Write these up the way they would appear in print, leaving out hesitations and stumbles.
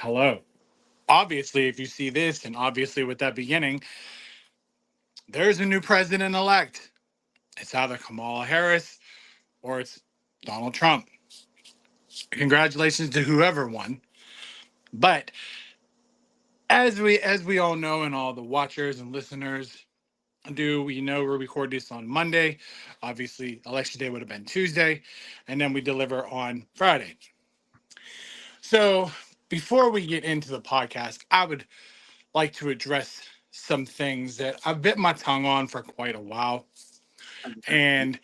Hello. Obviously, if you see this, and obviously with that beginning, there's a new president elect. It's either Kamala Harris or it's Donald Trump. Congratulations to whoever won. But as we all know, and all the watchers and listeners do, we know we record this on Monday. Obviously, election day would have been Tuesday, and then we deliver on Friday. So before we get into the podcast, I would like to address some things that I've bit my tongue on for quite a while. And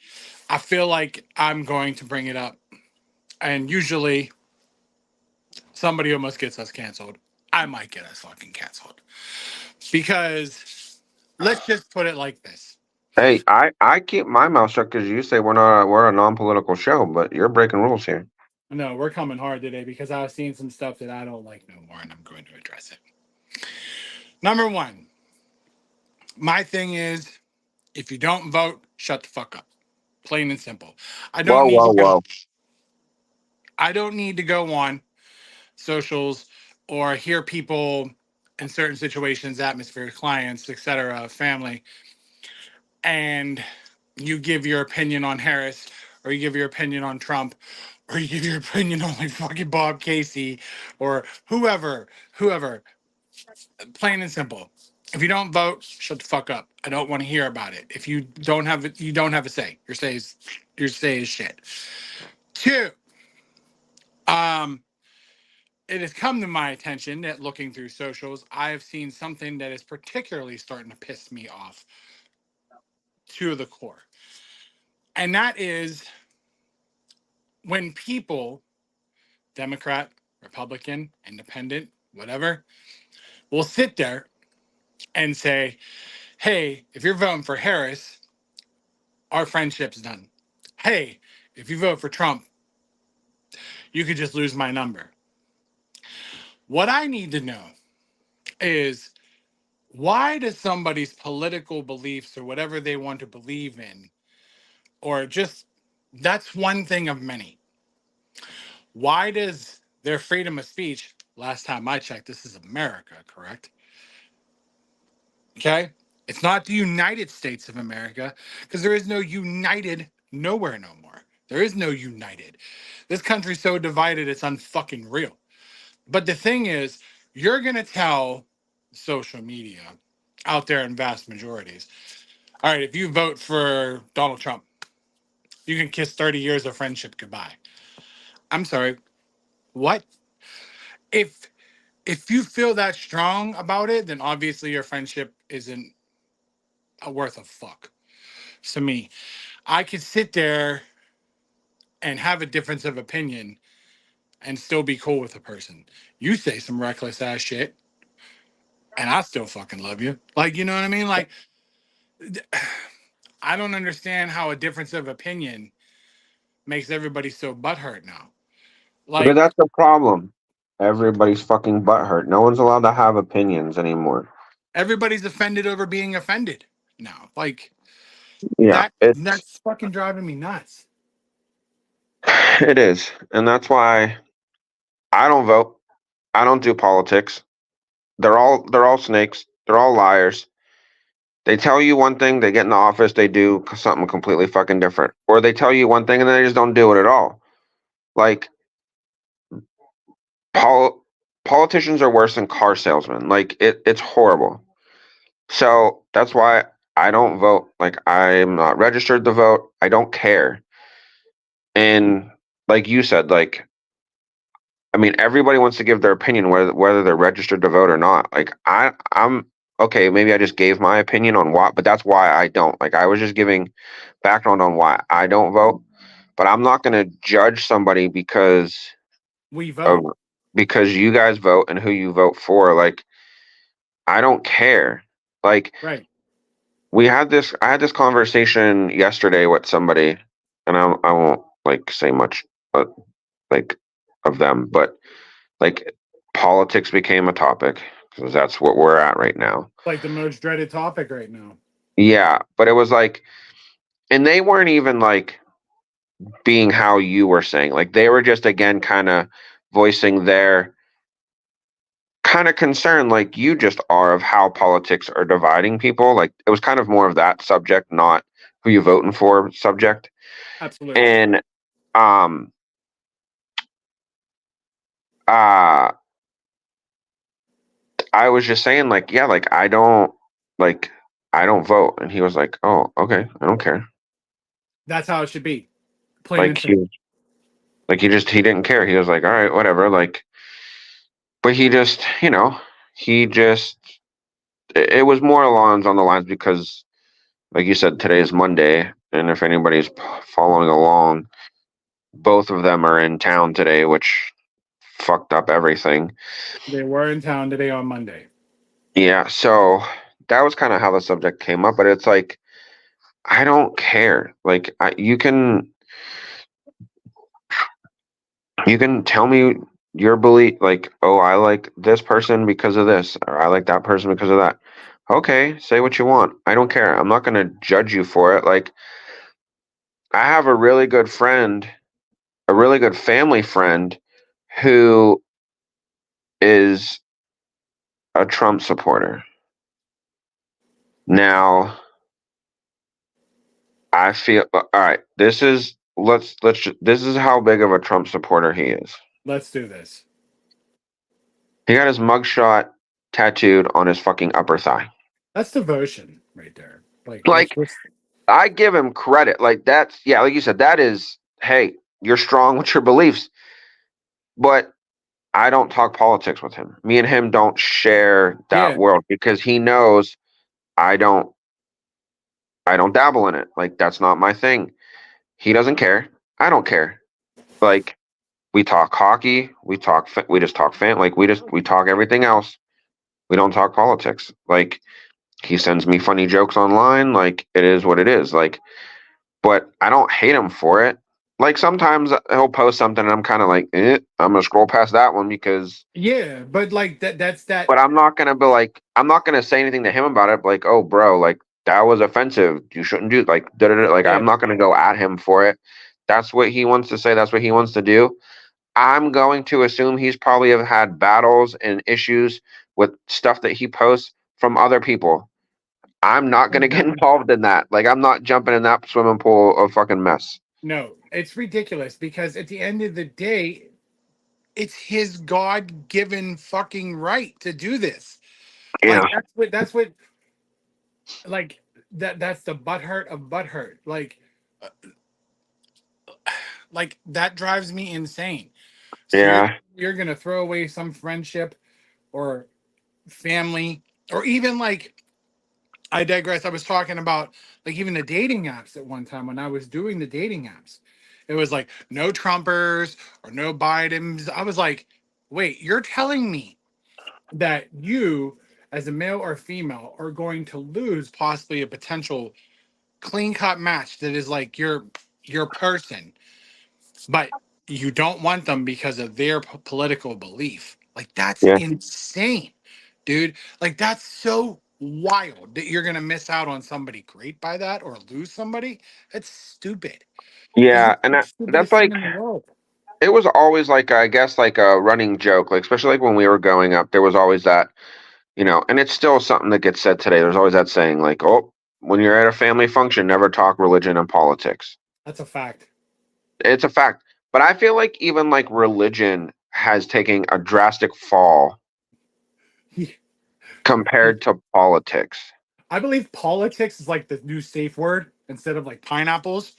I feel like I'm going to bring it up. And usually somebody almost gets us canceled. I might get us fucking canceled. Because let's just put it like this. Hey, I keep my mouth shut because you say we're a non-political show, but you're breaking rules here. No, we're coming hard today because I've seen some stuff that I don't like no more, and I'm going to address it. Number one, my thing is if you don't vote, shut the fuck up. Plain and simple. I don't Whoa, need whoa, to go whoa! I don't need to go on socials or hear people in certain situations, atmosphere, clients, etc., family, and you give your opinion on Harris or you give your opinion on Trump or you give your opinion on like fucking Bob Casey or whoever. Plain and simple. If you don't vote, shut the fuck up. I don't want to hear about it. If you don't have it, you don't have a say. Your say is shit. Two, um, it has come to my attention that looking through socials, I have seen something that is particularly starting to piss me off to the core. And that is when people, Democrat, Republican, Independent, whatever, will sit there and say, hey, if you're voting for Harris, our friendship's done. Hey, if you vote for Trump, you could just lose my number. What I need to know is why does somebody's political beliefs or whatever they want to believe in, or just that's one thing of many. Why does their freedom of speech, last time I checked, this is America, correct? Okay. It's not the United States of America because there is no united nowhere no more. There is no united. This country's so divided, it's unfucking real. But the thing is, you're going to tell social media out there in vast majorities, all right, if you vote for Donald Trump, you can kiss 30 years of friendship goodbye. I'm sorry, what? If you feel that strong about it, then obviously your friendship isn't a worth a fuck. To me, I could sit there and have a difference of opinion and still be cool with a person. You say some reckless ass shit, and I still fucking love you. Like, you know what I mean? Like, I don't understand how a difference of opinion makes everybody so butthurt now. Because Like, that's the problem. Everybody's fucking butthurt. No one's allowed to have opinions anymore. everybody's offended over being offended now. Like, Yeah, that's fucking driving me nuts. it is, and that's why I don't vote. I don't do politics. They're all snakes. They're all liars. They tell you one thing, they get in the office, they do something completely fucking different, or they tell you one thing and then they just don't do it at all. Like pol- politicians are worse than car salesmen. Like it's horrible. So that's why I don't vote. Like I'm not registered to vote. I don't care. And like you said, like I mean, everybody wants to give their opinion whether they're registered to vote or not. Like I'm okay. Maybe I just gave my opinion on why, but that's why I don't. Like I was just giving background on why I don't vote. But I'm not going to judge somebody We of vote. because you guys vote and who you vote for. Like I don't care. Like Right. I had this conversation yesterday with somebody, and I won't like say much, like of them, but like politics became a topic because that's what we're at right now. Like the most dreaded topic right now. Yeah, but it was like, and they weren't even like being how you were saying. Like they were just again kind of voicing kind of concerned, like you just are, of how politics are dividing people. Like it was kind of more of that subject, not who you voting for subject. Absolutely. And um uh I was just saying, like, yeah, like I don't vote. And he was like, oh, okay, I don't care. That's how it should be. Plain Like and simple. he didn't care. He was like, all right, whatever. Like, but he just, he just it was more along on the lines because, like you said, today is Monday, and if anybody's following along, both of them are in town today, which fucked up everything. They were in town today on Monday. Yeah, so that was kind of how the subject came up, but it's like I don't care. Like you can tell me your belief, like, oh, I like this person because of this, or I like that person because of that. Okay, say what you want. I don't care. I'm not going to judge you for it. Like, I have a really good friend, a really good family friend who is a Trump supporter. Now, I feel all right. This is how big of a Trump supporter he is. Let's do this. He got his mugshot tattooed on his fucking upper thigh. That's devotion right there. Like, let's Like, just. I give him credit. Like that's, yeah, like you said, that is, hey, you're strong with your beliefs. But I don't talk politics with him. Me and him don't share that Yeah. world because he knows I don't I don't dabble in it. Like that's not my thing. He doesn't care. I don't care. Like we talk hockey, we just talk like we talk everything else. We don't talk politics. Like he sends me funny jokes online, like it is what it is. Like, but I don't hate him for it. Like sometimes he'll post something and I'm kind of like, I'm gonna scroll past that one because, Yeah. But like that's that. but I'm not gonna say anything to him about it. Like, oh, bro, like that was offensive. You shouldn't do like da da da. Like Yeah. I'm not gonna go at him for it. That's what he wants to say. That's what he wants to do. I'm going to assume he's probably have had battles and issues with stuff that he posts from other people. I'm not gonna get involved in that. Like I'm not jumping in that swimming pool of fucking mess. No, it's ridiculous because at the end of the day, it's his God given fucking right to do this. Yeah, Like that's what like that's the butthurt of butthurt. Uh, like that drives me insane. So yeah, you're gonna throw away some friendship or family or even like I digress. I was talking about like even the dating apps at one time when I was doing the dating apps. It was like no Trumpers or no Bidens. I was like, wait, you're telling me that you, as a male or female, are going to lose possibly a potential clean cut match that is like your person, but you don't want them because of their political belief. Like that's yeah, insane, dude. Like that's so wild that you're gonna miss out on somebody great by that or lose somebody. That's stupid. It's yeah. the And that's stupidest thing like in the world. it was always like I guess like a running joke, like especially like when we were growing up, there was always that, and it's still something that gets said today. There's always that saying like, oh, when you're at a family function, never talk religion and politics. That's a fact. It's a fact. But I feel like even like religion has taken a drastic fall compared to politics. I believe politics is like the new safe word instead of like pineapples.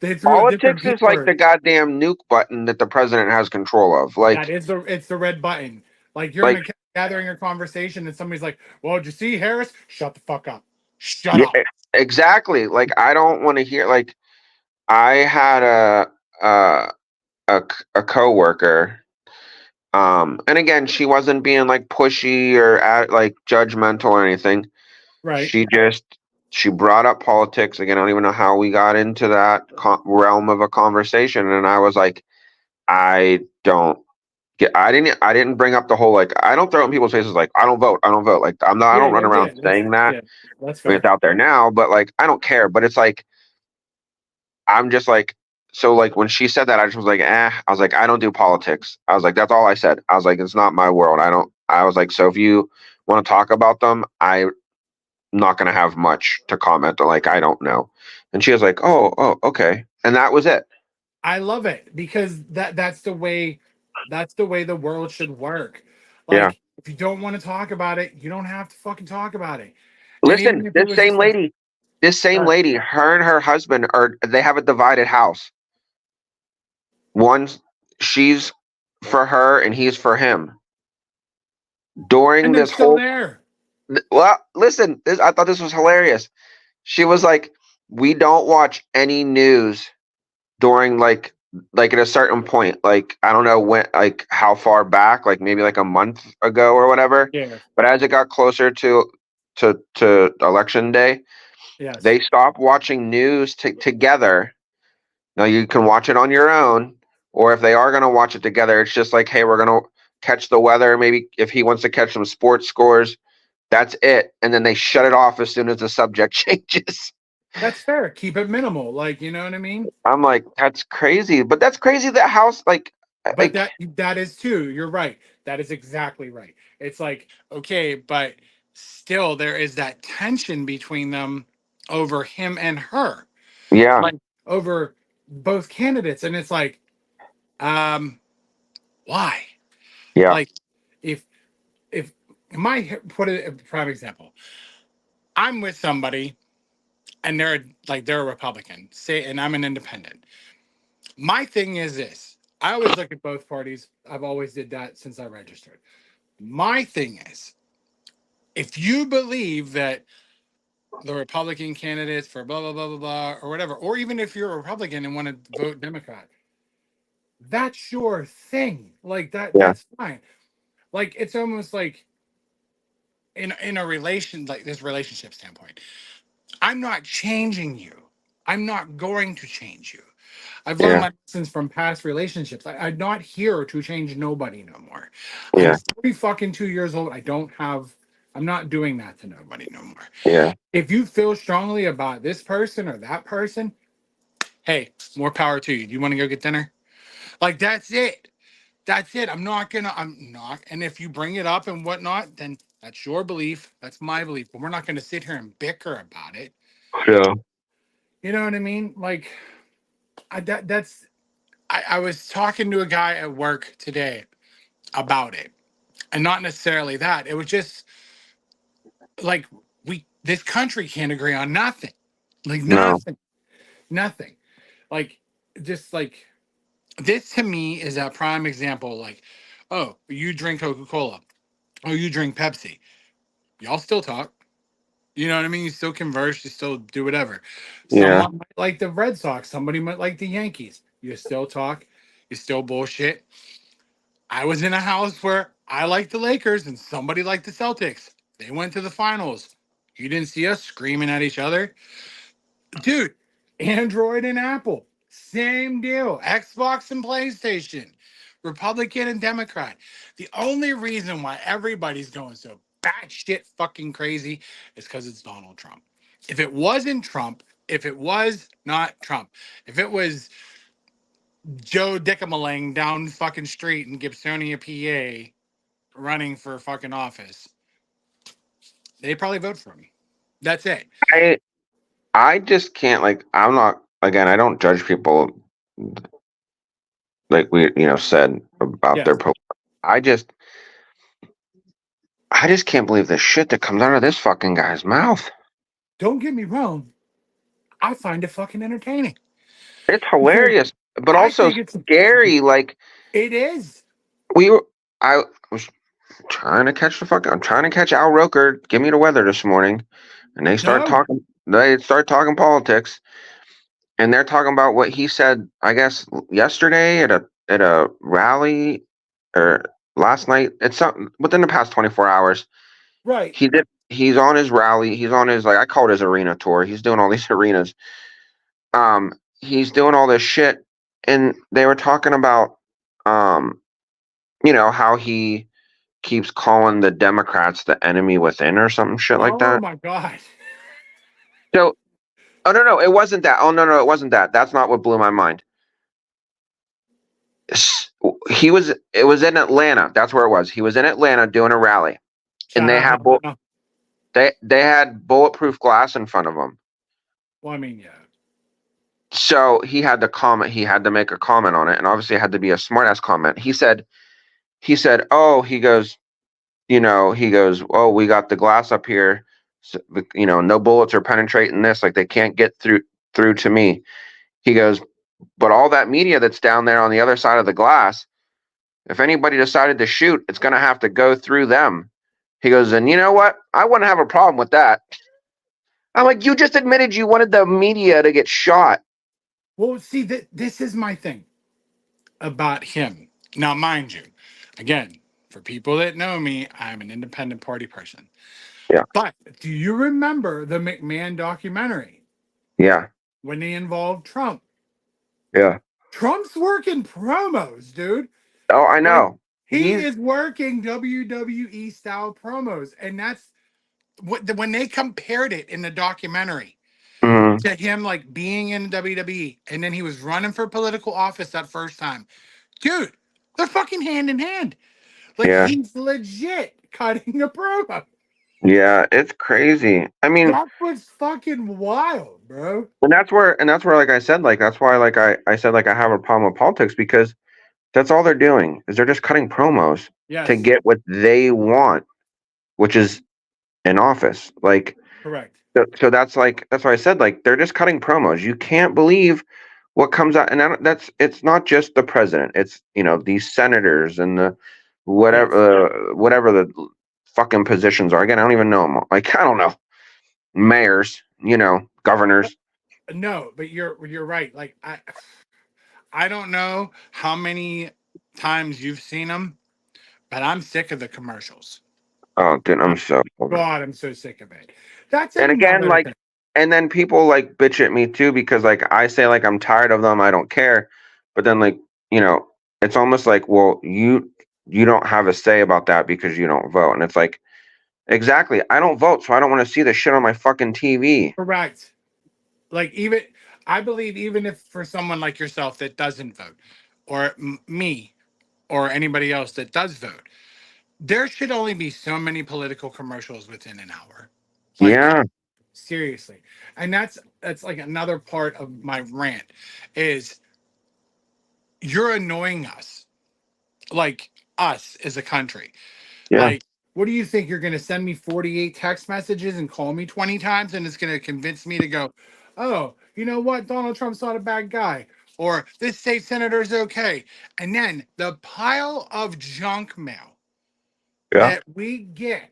They threw a different Politics P is like the word. goddamn nuke button that the president has control of. That is the it's the red button. Like you're in Like a gathering or conversation and somebody's like, "Well, did you see Harris? Shut the fuck up. Shut yeah, up." exactly. Like I don't want to hear. Like I had a a coworker, and again, she wasn't being like pushy or like judgmental or anything. Right. She just she brought up politics again. I don't even know how we got into that realm of a conversation, and I was like, I don't I didn't bring up the whole like I don't throw it in people's faces like I don't vote, I don't vote. Like I Yeah, don't run yeah, around yeah. That's saying that. yeah. That's I mean, it's fair. out there now, but like I don't care. But it's like I'm just like so like when she said that, I just was like, eh. I was like, I don't do politics. I was like, that's all I said. I was like, it's not my world. I don't. I was like, so if you want to talk about them, I'm not gonna have much to comment. Like, I don't know. And she was like, oh, okay, and that was it. I love it because that's the way the world should work. Yeah. Like if you don't want to talk about it, you don't have to fucking talk about it. And even Listen, if it was just like this same uh, lady, her and her husband are they have a divided house. One's she's for her and he's for him. and During they're this still whole there. well, listen, I thought this was hilarious. She was like, "We don't watch any news during like at a certain point, like I don't know when, like how far back, like maybe like a month ago or whatever. Yeah. But as it got closer to election day, Yes. they stopped watching news together. Now you can watch it on your own, or if they are going to watch it together, it's just like, hey, we're going to catch the weather. Maybe if he wants to catch some sports scores, that's it. And then they shut it off as soon as the subject changes. That's fair. Keep it minimal. Like, you know what I mean? I'm like, that's crazy. But that's crazy that house, But like, that is too. You're right. That is exactly right. It's like, okay, but still there is that tension between them over him and her. yeah, Like over both candidates. And it's like, um, why? yeah, Like if if my put it a prime example, I'm with somebody and they're a Republican, say, and I'm an independent. My thing is this: I always look at both parties. I've always did that since I registered. My thing is, if you believe that the Republican candidates for blah blah blah blah blah or whatever, or even if you're a Republican and want to vote Democrat, that's your thing. Like that, yeah, that's fine. Like it's almost like in a relation like this relationship standpoint. I'm not changing you. I'm not going to change you. I've learned yeah, my lessons from past relationships. I'm not here to change nobody no more. I'm yeah, 40 fucking 2 years old. I'm not doing that to nobody no more. yeah. If you feel strongly about this person or that person, hey, more power to you. Do you want to go get dinner? Like that's it. That's it. I'm not. And if you bring it up and whatnot, then that's your belief. That's my belief. But we're not going to sit here and bicker about it. Yeah. You know what I mean? Like, I was talking to a guy at work today about it. And not necessarily that. It was just like, this country can't agree on nothing. Like, No. nothing. Nothing. Like, just like, this to me is a prime example. Like, oh, you drink Coca Cola. Oh, you drink Pepsi. Y'all still talk. You know what I mean? You still converse, you still do whatever. Yeah. Someone might like the Red Sox, somebody might like the Yankees. You still talk, you still bullshit. I was in a house where I liked the Lakers and somebody liked the Celtics. They went to the finals. You didn't see us screaming at each other. Dude, Android and Apple, same deal. Xbox and PlayStation, Republican and Democrat. The only reason why everybody's going so batshit fucking crazy is because it's Donald Trump. If it wasn't Trump, if it was not Trump, if it was Joe Dickameling down fucking street in Gibsonia, PA, running for fucking office, they'd probably vote for him. That's it. I I just can't, like, I'm not, again, I don't judge people like we said about their Yes. I just I just can't believe the shit that comes out of this fucking guy's mouth. Don't get me wrong. I find it fucking entertaining It's because hilarious, but I also think scary. Like it is. we were, I was I'm trying to catch Al Roker. Give me the weather this morning, and they start No, talking. They start talking politics, and they're talking about what he said. I guess yesterday at a rally or last night. It's something within the past 24 hours. right. He's on his rally. He's on his, like, I call it his arena tour. He's doing all these arenas. He's doing all this shit, and they were talking about um how he keeps calling the Democrats the enemy within or something shit like Oh that. my god. So, oh no, no, it wasn't that. Oh no, no, it wasn't that. That's not what blew my mind. It was in Atlanta. That's where it was. He was in Atlanta doing a rally, and Shout out Atlanta. they had bulletproof glass in front of him. Well, I mean, yeah. So he had to comment. He had to make a comment on it, and obviously it had to be a smart ass comment. Oh, he goes, he goes, oh, we got the glass up here, so, no bullets are penetrating this, like they can't get through to me. He goes, but all that media that's down there on the other side of the glass, if anybody decided to shoot, it's going to have to go through them. He goes, and you know what? I wouldn't have a problem with that. I'm like, you just admitted you wanted the media to get shot. Well, see, this is my thing about him. Now, mind you, again, for people that know me, I'm an independent party person. Yeah, But do you remember the McMahon documentary yeah, when they involved Trump? yeah. Trump's working promos, dude. Oh, I Like know. he He's is working WWE style promos, and that's what when they compared it in the documentary mm, to him like being in WWE, and then he was running for political office that first time, dude. They're fucking hand in hand. Like yeah, he's legit cutting a promo. yeah. It's crazy. I mean, That was fucking wild, bro. and that's where, like I said, like that's why, like I said, like I have a problem with politics because that's all they're doing is they're just cutting promos to Yes, get what they want, which is in office. Like, correct. so that's why I said like they're just cutting promos. You can't believe what comes out, and that's it's not just the president. It's these senators and the Yes. whatever the fucking positions are. Again, I don't even know them. Like I don't know mayors, governors. No, but you're right. Like I don't know how many times you've seen them, but I'm sick of the commercials. Oh, dude, My I'm so. God, I'm so sick of it. That's And again, another like, thing. and then people like bitch at me too because like I say like I'm tired of them. I don't care, but then like you know, it's almost like well you don't have a say about that because you don't vote, and it's like exactly I don't vote, so I don't want to see the shit on my fucking TV. Correct. Like even I believe even if for someone like yourself that doesn't vote, or me, or anybody else that does vote, there should only be so many political commercials within an hour. Like Yeah, seriously. And that's like another part of my rant is you're annoying us. Like us as a country. yeah, Like what do you think you're going to send me 48 text messages and call me 20 times and it's going to convince me to go, "Oh, you know what? Donald Trump's not a bad guy." Or this state senator is okay. And then the pile of junk mail yeah, that we get,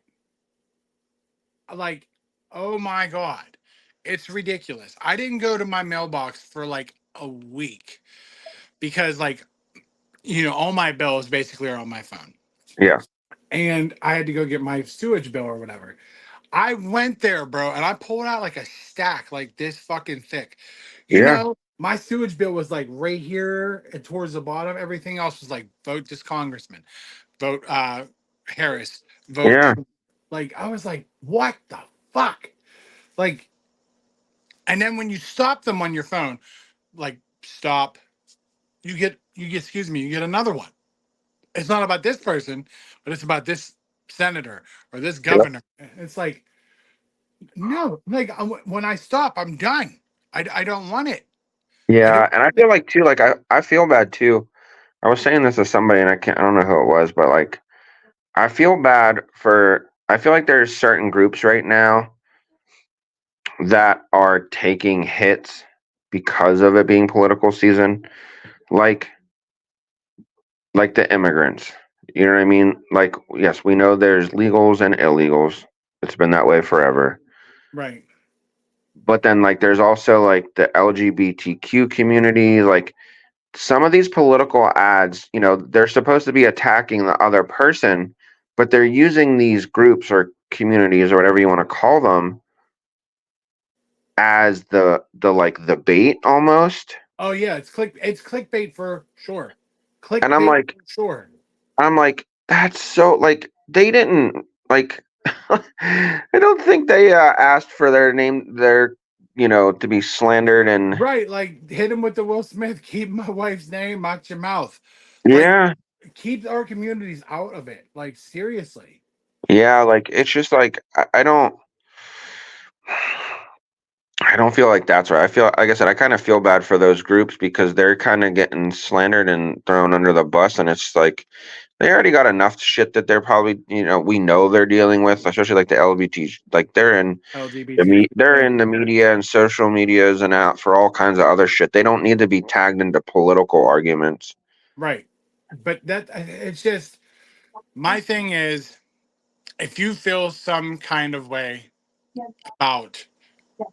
like, oh my God, it's ridiculous. I didn't go to my mailbox for like a week because, like, all my bills basically are on my phone. yeah, And I had to go get my sewage bill or whatever. I went there, bro, and I pulled out like a stack like this fucking thick. yeah, My sewage bill was like right here and towards the bottom. Everything else was like vote this congressman, vote Harris, vote yeah, Trump. Like I was like, what the fuck? Like, and then when you stop them on your phone, like stop, you get excuse me, you get another one. It's not about this person, but it's about this senator or this yeah, governor. It's like, no, like when I stop, I'm done. I don't want it. I yeah. don't And I want feel like too, like I feel bad too. I was saying this to somebody, and I don't know who it was, but like I feel bad for. I feel like there's certain groups right now that are taking hits because of it being political season, like the immigrants. You know what I mean? Like, yes, we know there's legals and illegals. It's been that way forever. right. But then, like, there's also like the LGBTQ community. Like, some of these political ads, they're supposed to be attacking the other person, but they're using these groups or communities or whatever you want to call them as the like the bait almost. Oh yeah, it's clickbait for sure. And I'm Clickbait like, for sure. that's so like they didn't like I don't think they asked for their to be slandered and Right, like hit him with the Will Smith, keep my wife's name out your mouth. Like yeah, keep our communities out of it. Like seriously. Yeah, like it's just like I don't feel like that's right. I feel, like I said, I kind of feel bad for those groups because they're kind of getting slandered and thrown under the bus, and it's like they already got enough shit that they're probably, we know they're dealing with, especially like the LGBT, like they're LGBT. in the media and social medias and out for all kinds of other shit. They don't need to be tagged into political arguments. Right. But that it's just my thing is if you feel some kind of way about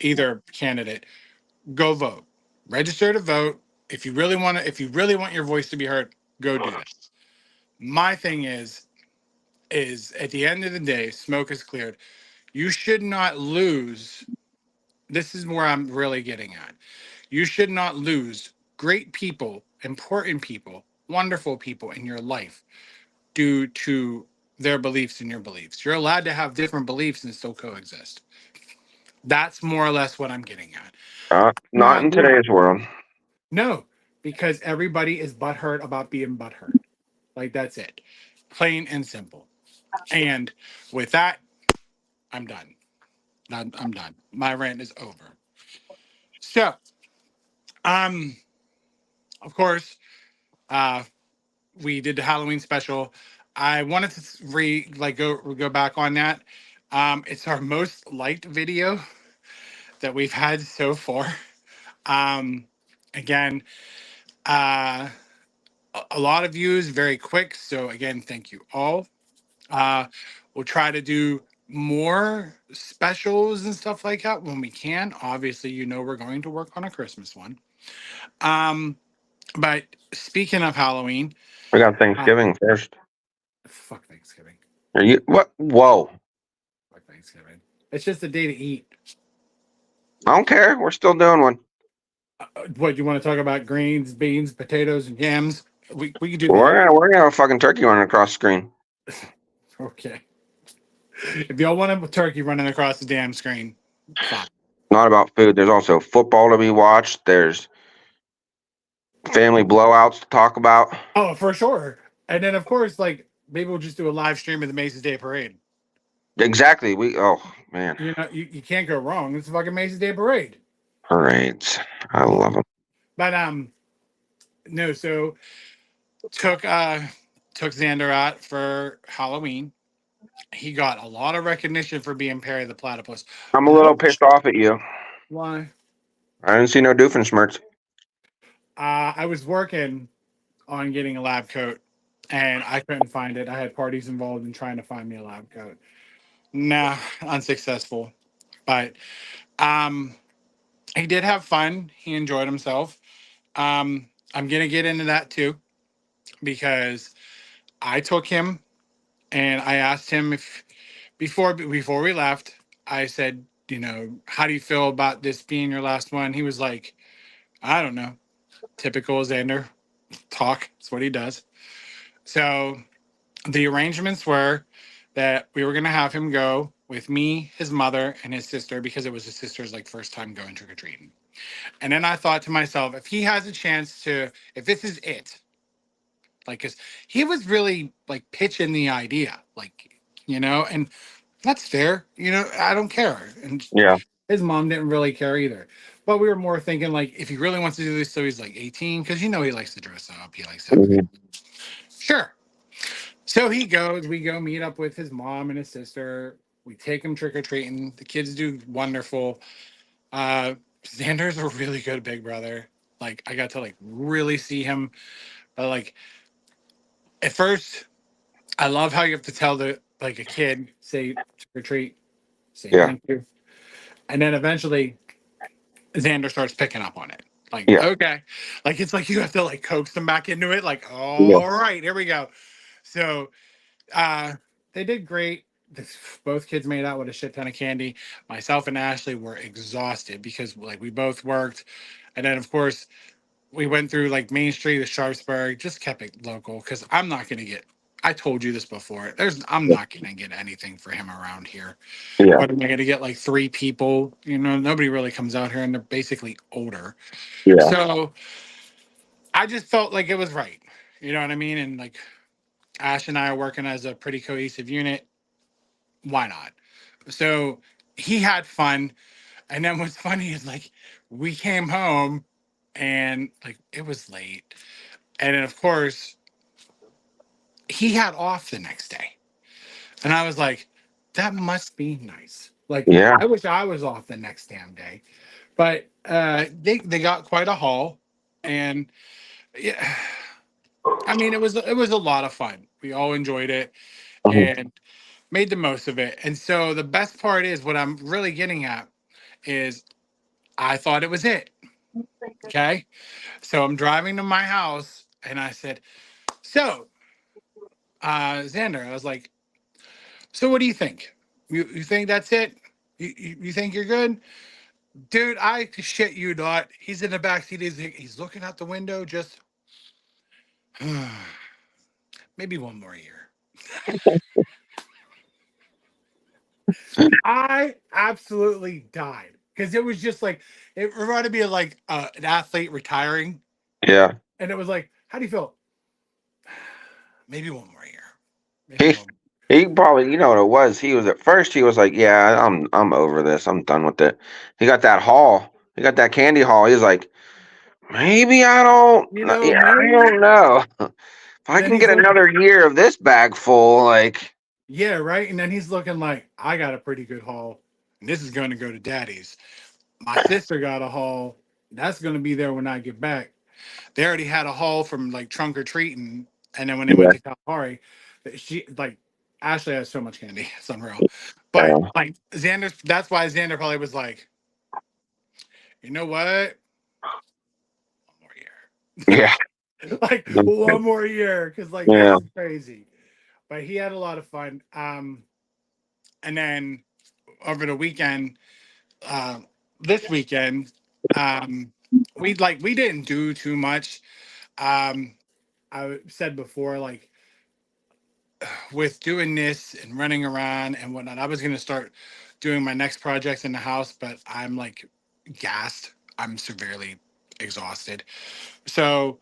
either candidate, go vote. Register to vote. If you really want your voice to be heard, go do that. My thing is at the end of the day, smoke is cleared. You should not lose. This is where I'm really getting at. You should not lose great people, important people, wonderful people in your life due to their beliefs and your beliefs. You're allowed to have different beliefs and still coexist. That's more or less what I'm getting at. Not Not in lose. today's world. No, because everybody is butthurt about being butthurt. Like that's it. Plain and simple. And with that, I'm done. I'm done. My rant is over. So, um, of course, uh, we did the Halloween special. I wanted to go back on that. It's our most liked video that we've had so far. Um, again, uh, a lot of views, very quick. So again, thank you all. Uh, we'll try to do more specials and stuff like that when we can. Obviously, we're going to work on a Christmas one. Um, but speaking of Halloween, We got uh, Thanksgiving first. fuck Thanksgiving. Are you what? Whoa! Fuck Thanksgiving. It's just a day to eat. I don't care. We're still doing one. What you want to talk about? Greens, beans, potatoes, and yams. We could do that. We're gonna have a fucking turkey running across the screen. Okay. If y'all want a turkey running across the damn screen, fine. Not about food. There's also football to be watched. There's family blowouts to talk about. Oh, for sure. And then of course, like maybe we'll just do a live stream of the Macy's Day Parade. Exactly. Oh man, You can't go wrong. It's a fucking Macy's Day Parade. parades. I Oh. love them. But no, so took uh took Xander out for Halloween. He got a lot of recognition for being Perry the Platypus. I'm a little Mo- pissed off at you. Why? I didn't see no Doofenshmirtz. I was working on getting a lab coat and I couldn't find it. I had parties involved in trying to find me a lab coat. Nah, unsuccessful. But um he did have fun. He enjoyed himself. I'm gonna get into that too because I took him and I asked him if before we left, I said, how do you feel about this being your last one? He was like, I don't know. Typical Xander talk. That's what he does. So the arrangements were that we were gonna have him go with me, his mother, and his sister because it was his sister's like first time going trick or treating. And then I thought to myself, if he has a chance to, if this is it, like, cause he was really like pitching the idea, like, and that's fair. I don't care. And Yeah. his mom didn't really care either. But we were more thinking like, if he really wants to do this, so he's like 18, because he likes to dress up. He likes to have a good. Mhm. Sure. So he goes. We go meet up with his mom and his sister. We take him trick or treating. The kids do wonderful. Xander's a really good big brother. Like I got to like really see him. But like at first, I love how you have to tell the like a kid say trick or treat, say Yeah. thank you, and then eventually Xander starts picking up on it. Like Yeah. okay, like it's like you have to like coax them back into it. Like Yeah. all right, here we go. So uh, they did great. Both kids made out with a shit ton of candy. Myself and Ashley were exhausted because like we both worked, and then of course we went through like Main Street to Sharpsburg. Just kept it local because I'm not gonna get. I told you this before. I'm not gonna get anything for him around here. Yeah. What am I gonna get? Like three people? Nobody really comes out here, and they're basically older. Yeah. So I just felt like it was right. You know what I mean? And like Ash and I are working as a pretty cohesive unit. Why not? So he had fun. And then what's funny is like we came home and like it was late. And then of course he had off the next day. And I was like, that must be nice. Like Yeah. I wish I was off the next damn day. But they got quite a haul. And yeah, I mean it was a lot of fun. We all enjoyed it Mhm. and made the most of it. And so the best part is what I'm really getting at is I thought it was it. Okay. So I'm driving to my house and I said, so Xander, I was like, so what do you think? You think that's it? You think you're good? Dude, I shit you not. He's in the back seat. He's looking out the window, just maybe one more year. I absolutely died because it was just like it reminded me of like an athlete retiring, Yeah. and it was like, how do you feel? Maybe one more year. Maybe He one. he probably, you know what it was. He was at first. He was like, "Yeah, I'm over this. I'm done with it." He got that haul. He got that candy haul. He's like, "Maybe I don't. Yeah, I Maybe. don't know. If I Then can he's get like, another year of this bag full, like, yeah, right. And then he's looking like, I got a pretty good haul, and this is going to go to Daddy's. My sister got a haul. That's going to be there when I get back. They already had a haul from like trunk or treating, and then when they went yeah, to Kalahari, she like Ashley has so much candy, it's unreal. But yeah, like Xander, that's why Xander probably was like, you know what, one more year, yeah, like one more year, because like this yeah, is crazy. But he had a lot of fun. And then over the weekend, uh, this weekend, um, we didn't do too much. Um, I said before, like with doing this and running around and whatnot, I was gonna start doing my next projects in the house, but I'm like gassed. I'm severely exhausted. So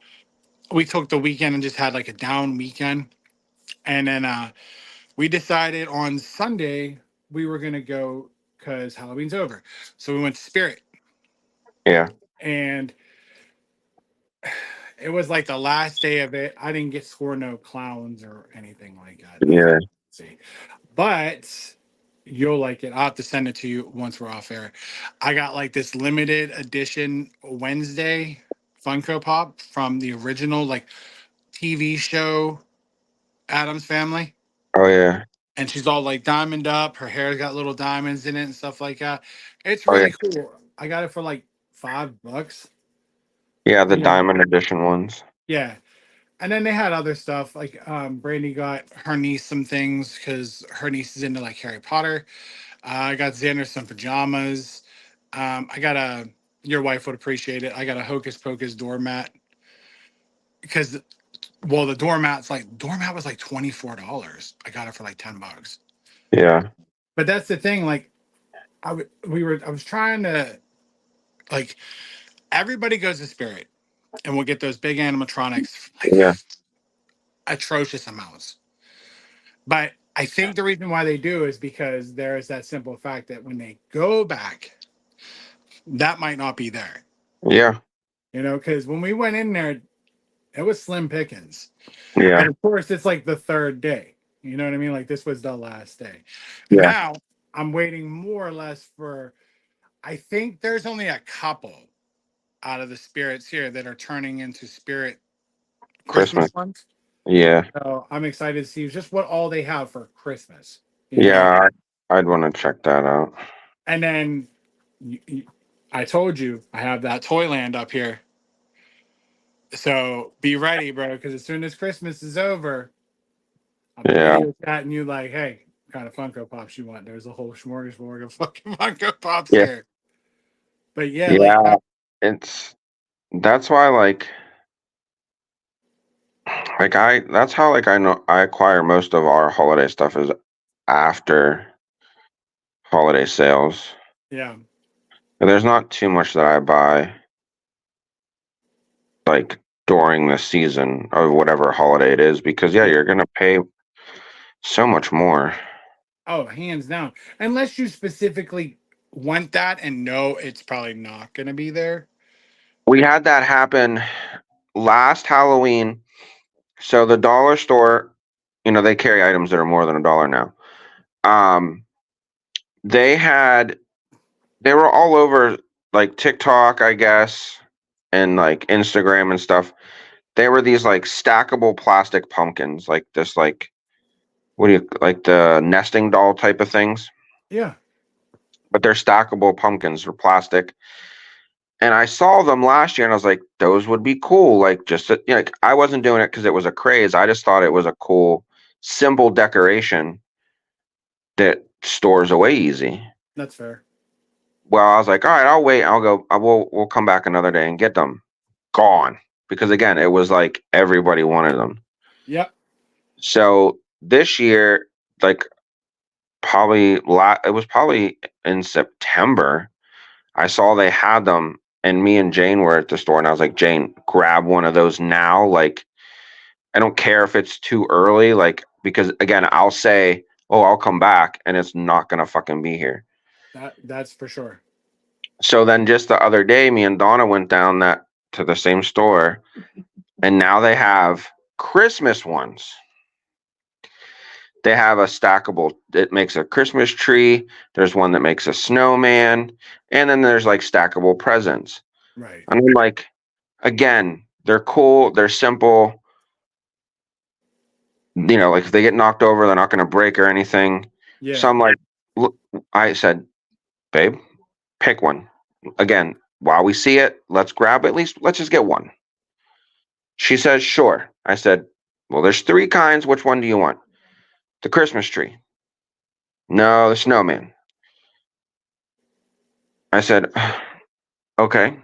we took the weekend and just had like a down weekend. And then we decided on Sunday we were gonna go because Halloween's over. So we went to Spirit. yeah, And it was like the last day of it. I didn't get score no clowns or anything like that. Nothing. yeah, See, but you'll like it. I'll have to send it to you once we're off air. I got like this limited edition Wednesday Funko Pop from the original like TV show Adam's Family. oh yeah, And she's all like diamond up. Her hair's got little diamonds in it and stuff like that. It's oh yeah, really cool. I got it for like $5. yeah. The And then diamond edition ones. yeah. And then they had other stuff like Brandy got her niece some things because her niece is into like Harry Potter. I got Xander some pajamas. I got a your wife would appreciate it. I got a Hocus Pocus doormat because well the doormat was like $24. I got it for like $10. Yeah, But that's the thing. Like I was trying to like everybody goes to Spirit and we'll get those big animatronics like yeah, atrocious amounts. But I think the reason why they do is because there is that simple fact that when they go back, that might not be there. yeah, Because when we went in there, it was slim pickings. yeah, But of course, it's like the third day. You know what I mean? Like this was the last day. And yeah. now I'm waiting more or less for, I think there's only a couple out of the spirits here that are turning into spirit Christmas. Christmas ones. Yeah, So I'm excited to see just what all they have for Christmas, you know? yeah. I'd want to check that out. And then I told you I have that Toyland up here. So be ready, bro, because as soon as Christmas is over, I'll be Yeah, video chatting you like, hey, what kind of Funko Pops you want? There's a whole smorgasbord of fucking Funko Pops yeah, here. But yeah, like, yeah. It's that's why I that's how I know I acquire most of our holiday stuff is after holiday sales. yeah, And there's not too much that I buy like during the season of whatever holiday it is because yeah, Yeah. you're gonna pay so much more. Oh, hands down. Unless you specifically want that and know it's probably not going to be there. We had that happen last Halloween. So the dollar store, they carry items that are more than a dollar now. Um, they had they were all over like TikTok, I guess, and like Instagram and stuff. They were these like stackable plastic pumpkins, like this like what do you like the nesting doll type of things, Yeah, but they're stackable pumpkins for plastic. And I saw them last year, and I was like, those would be cool. Like just like I wasn't doing it because it was a craze. I just thought it was a cool, simple decoration that stores away easy. that's fair. Well, I was like, all right, I'll wait. I'll go. We'll come back another day and get them. Gone because again, it was like everybody wanted them. Yep. So this year, like it was probably in September. I saw they had them, and me and Jane were at the store, and I was like, Jane, grab one of those now. Like, I don't care if it's too early, like because again, I'll say, oh, I'll come back, and it's not gonna fucking be here. That's for sure. So then just the other day, me and Donna went down that to the same store, and now they have Christmas ones. They have a stackable, it makes a Christmas tree. There's one that makes a snowman, and then there's like stackable presents. Right. And I'm like, again, they're cool, they're simple. Like if they get knocked over, they're not going to break or anything. So Yeah. I'm like, look, I said, babe, pick one. Again, while we see it, let's grab at least, let's just get one. She says, sure. I said, well, there's three kinds. Which one do you want? The Christmas tree. No, the snowman. I said, okay.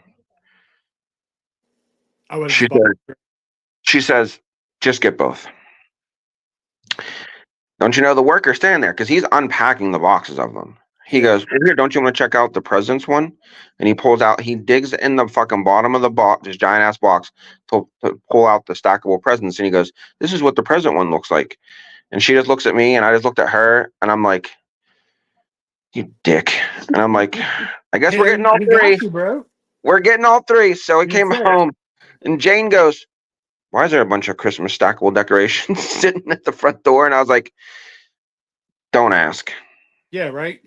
I would have She just bought. said, she says, just get both. Don't you know the worker standing there? Because he's unpacking the boxes of them. He Yeah. goes, well, here, don't you want to check out the presents one? And he pulls out, he digs in the fucking bottom of the box, this giant ass box, to pull out the stackable presents. And he goes, this is what the present one looks like. And she just looks at me, and I just looked at her, and I'm like, you dick. And I'm like, I guess we're getting Hey, all he three. got you, bro. We're getting all three. So we Yes, came sir. home, and Jane goes, why is there a bunch of Christmas stackable decorations sitting at the front door? And I was like, don't ask. Yeah. Right.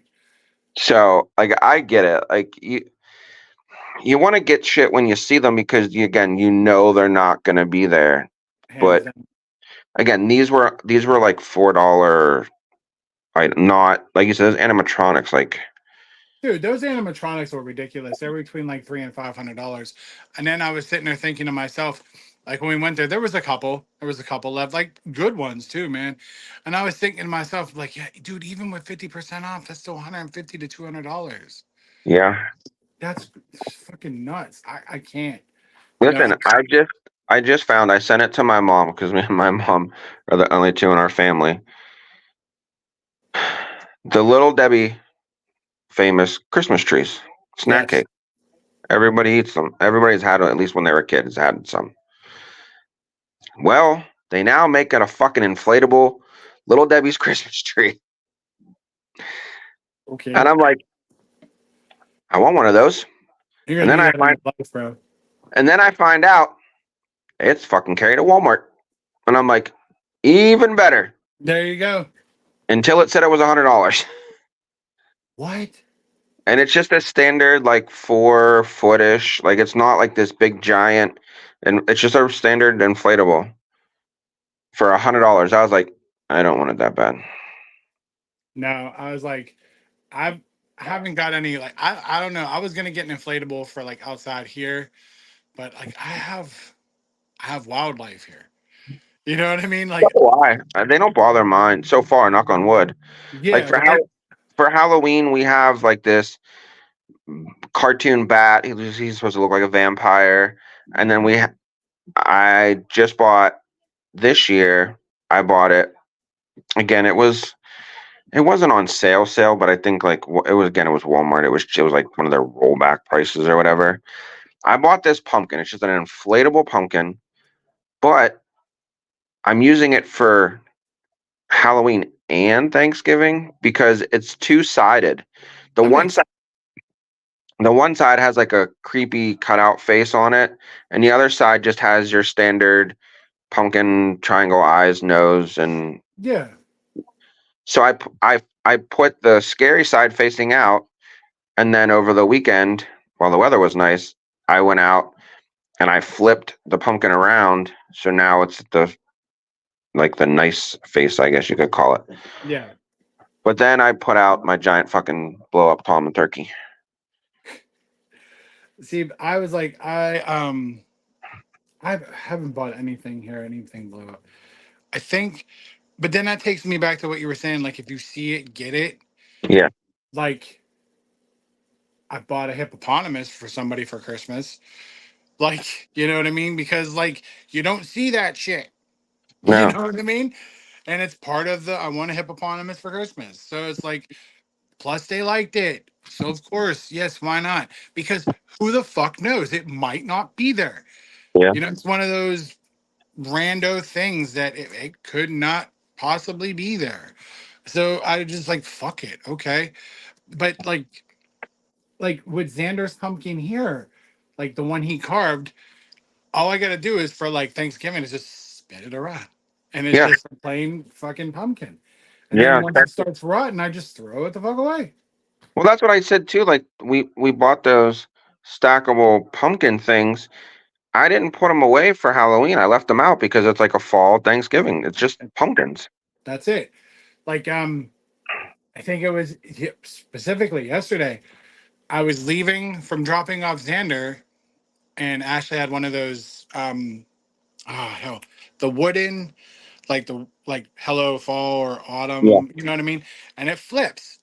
So like I get it. Like you want to get shit when you see them because again, they're not gonna be there. Hands But down. again, these were like $4, like not like you said, animatronics. Like Dude, those animatronics were ridiculous. They were between like $300 and $500. And then I was sitting there thinking to myself, like when we went there, there was a couple left, like good ones too, man. And I was thinking to myself, like, yeah, dude, even with 50% off, that's still $150 to $200. yeah. That's fucking nuts. I can't, you know. Listen, I just found I sent it to my mom because me and my mom are the only two in our family. The Little Debbie famous Christmas trees, snack Yes. cake. Everybody eats them. Everybody's had at least when they were kids had some. Well, they now make it a fucking inflatable Little Debbie's Christmas tree. And Okay. I'm like, I want one of those. You're And gonna then need I that in find your life, bro. and then I find out it's fucking carried at Walmart. And I'm like, even better. There you go. Until it said it was $100. What? And it's just a standard like 4 footish. Like it's not like this big giant, and it's just a standard inflatable for $100. I was like, I don't want it that bad. No, I was like, I've I haven't got any like I don't know. I was gonna get an inflatable for like outside here, but like I have wildlife here. You know what I mean? Like, Why? They don't bother mine so far. Knock on wood. Like yeah, right? for Halloween, we have like this cartoon bat. He's supposed to look like a vampire, and then I just bought this year. I bought it again. It wasn't on sale, but I think like it was Walmart. It was like one of their rollback prices or whatever. I bought this pumpkin. It's just an inflatable pumpkin. but I'm using it for Halloween and Thanksgiving because it's two-sided. The That one makes side the one side has like a creepy cutout face on it, and the other side just has your standard pumpkin triangle eyes, nose, and yeah. so I put the scary side facing out, and then over the weekend, while the weather was nice, I went out and I flipped the pumpkin around, so now it's the nice face, I guess you could call it. Yeah. But then I put out my giant fucking blow up Tom turkey. See, I was like, I haven't bought anything here, anything blew up. I think, but then that takes me back to what you were saying. Like, if you see it, get it. Yeah, Like, I bought a hippopotamus for somebody for Christmas. Like, you know what I mean? Because like, you don't see that shit. You no, know what I mean? And it's part of the I want a hippopotamus for Christmas. So it's like, plus they liked it. So of course, yes, why not? Because who the fuck knows? It might not be there. yeah, You know, it's one of those rando things that it could not possibly be there. So I just like fuck it, okay. But like with Xander's pumpkin here, like the one he carved, all I gotta do is for like Thanksgiving is just spit it around, and it's yeah, just a plain fucking pumpkin. And then yeah. once it starts rotting, I just throw it the fuck away. Well, that's what I said too. Like we bought those stackable pumpkin things. I didn't put them away for Halloween. I left them out because it's like a fall Thanksgiving. It's just And pumpkins. that's it. Like I think it was specifically yesterday. I was leaving from dropping off Xander, and Ashley had one of those hell, the wooden like hello fall or Yeah, autumn, you know what I mean? And it flips.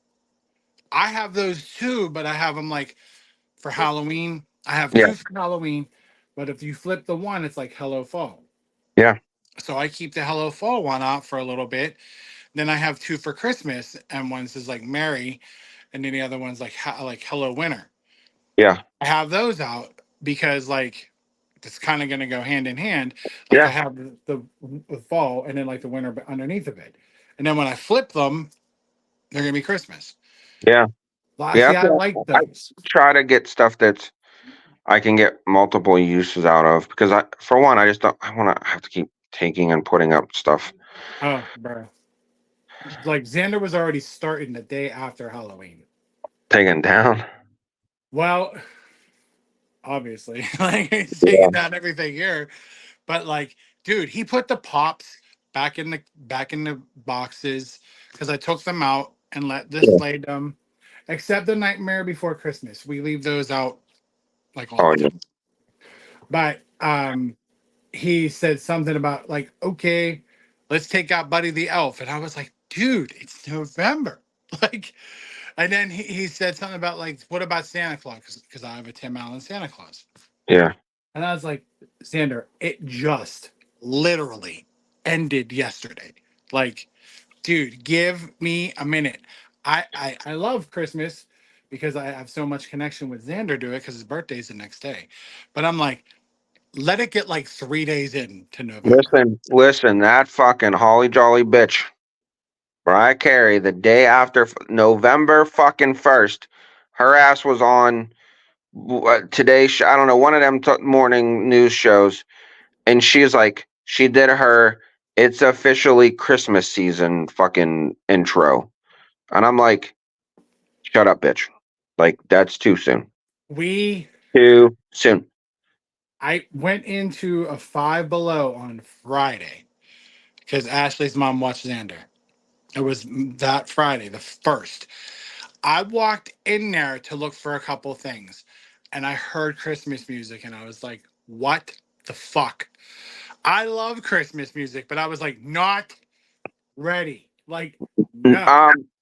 I have those too, but I have them like for Halloween. I have yeah, two for Halloween, but if you flip the one, it's like hello fall. yeah, So I keep the hello fall one out for a little bit. Then I have two for Christmas, and one says like Merry, and then the other one's like like hello winter. yeah, I have those out because like it's kind of going to go hand in hand. Like I yeah, have the fall and then like the winter underneath of it, and then when I flip them, they're going to be Christmas. yeah, Well, yeah. see, I like I those. try to get stuff that's I can get multiple uses out of because for one, I just don't. I want to have to keep taking and putting up stuff Oh, bro. Like Xander was already starting the day after Halloween. taken down. Well, obviously, like he's Yeah, taking down everything here. But like, dude, he put the pops back in the boxes because I took them out and let yeah. displayed them. Except the Nightmare Before Christmas, we leave those out like all Oh the yeah, time. But he said something about like, okay, let's take out Buddy the Elf, and I was like, dude, it's November, like. And then he said something about like, what about Santa Claus? Because I have a Tim Allen Santa Claus. yeah. And I was like, Xander, it just literally ended yesterday. Like, dude, give me a minute. I love Christmas because I have so much connection with Xander to it because his birthday's the next day. But I'm like, let it get like 3 days into November. Listen. That fucking holly jolly bitch, Mariah Carey, the day after November fucking 1st, her ass was on today. I don't know, one of them morning news shows, and she's like, she did her "It's officially Christmas season" fucking intro, and I'm like, shut up, bitch. Like that's too soon. We Too soon. I went into a Five Below on Friday because Ashley's mom watched Xander. It was that Friday, the first. I walked in there to look for a couple things and I heard Christmas music and I was like, what the fuck? I love Christmas music, but I was like, not ready. Like, no.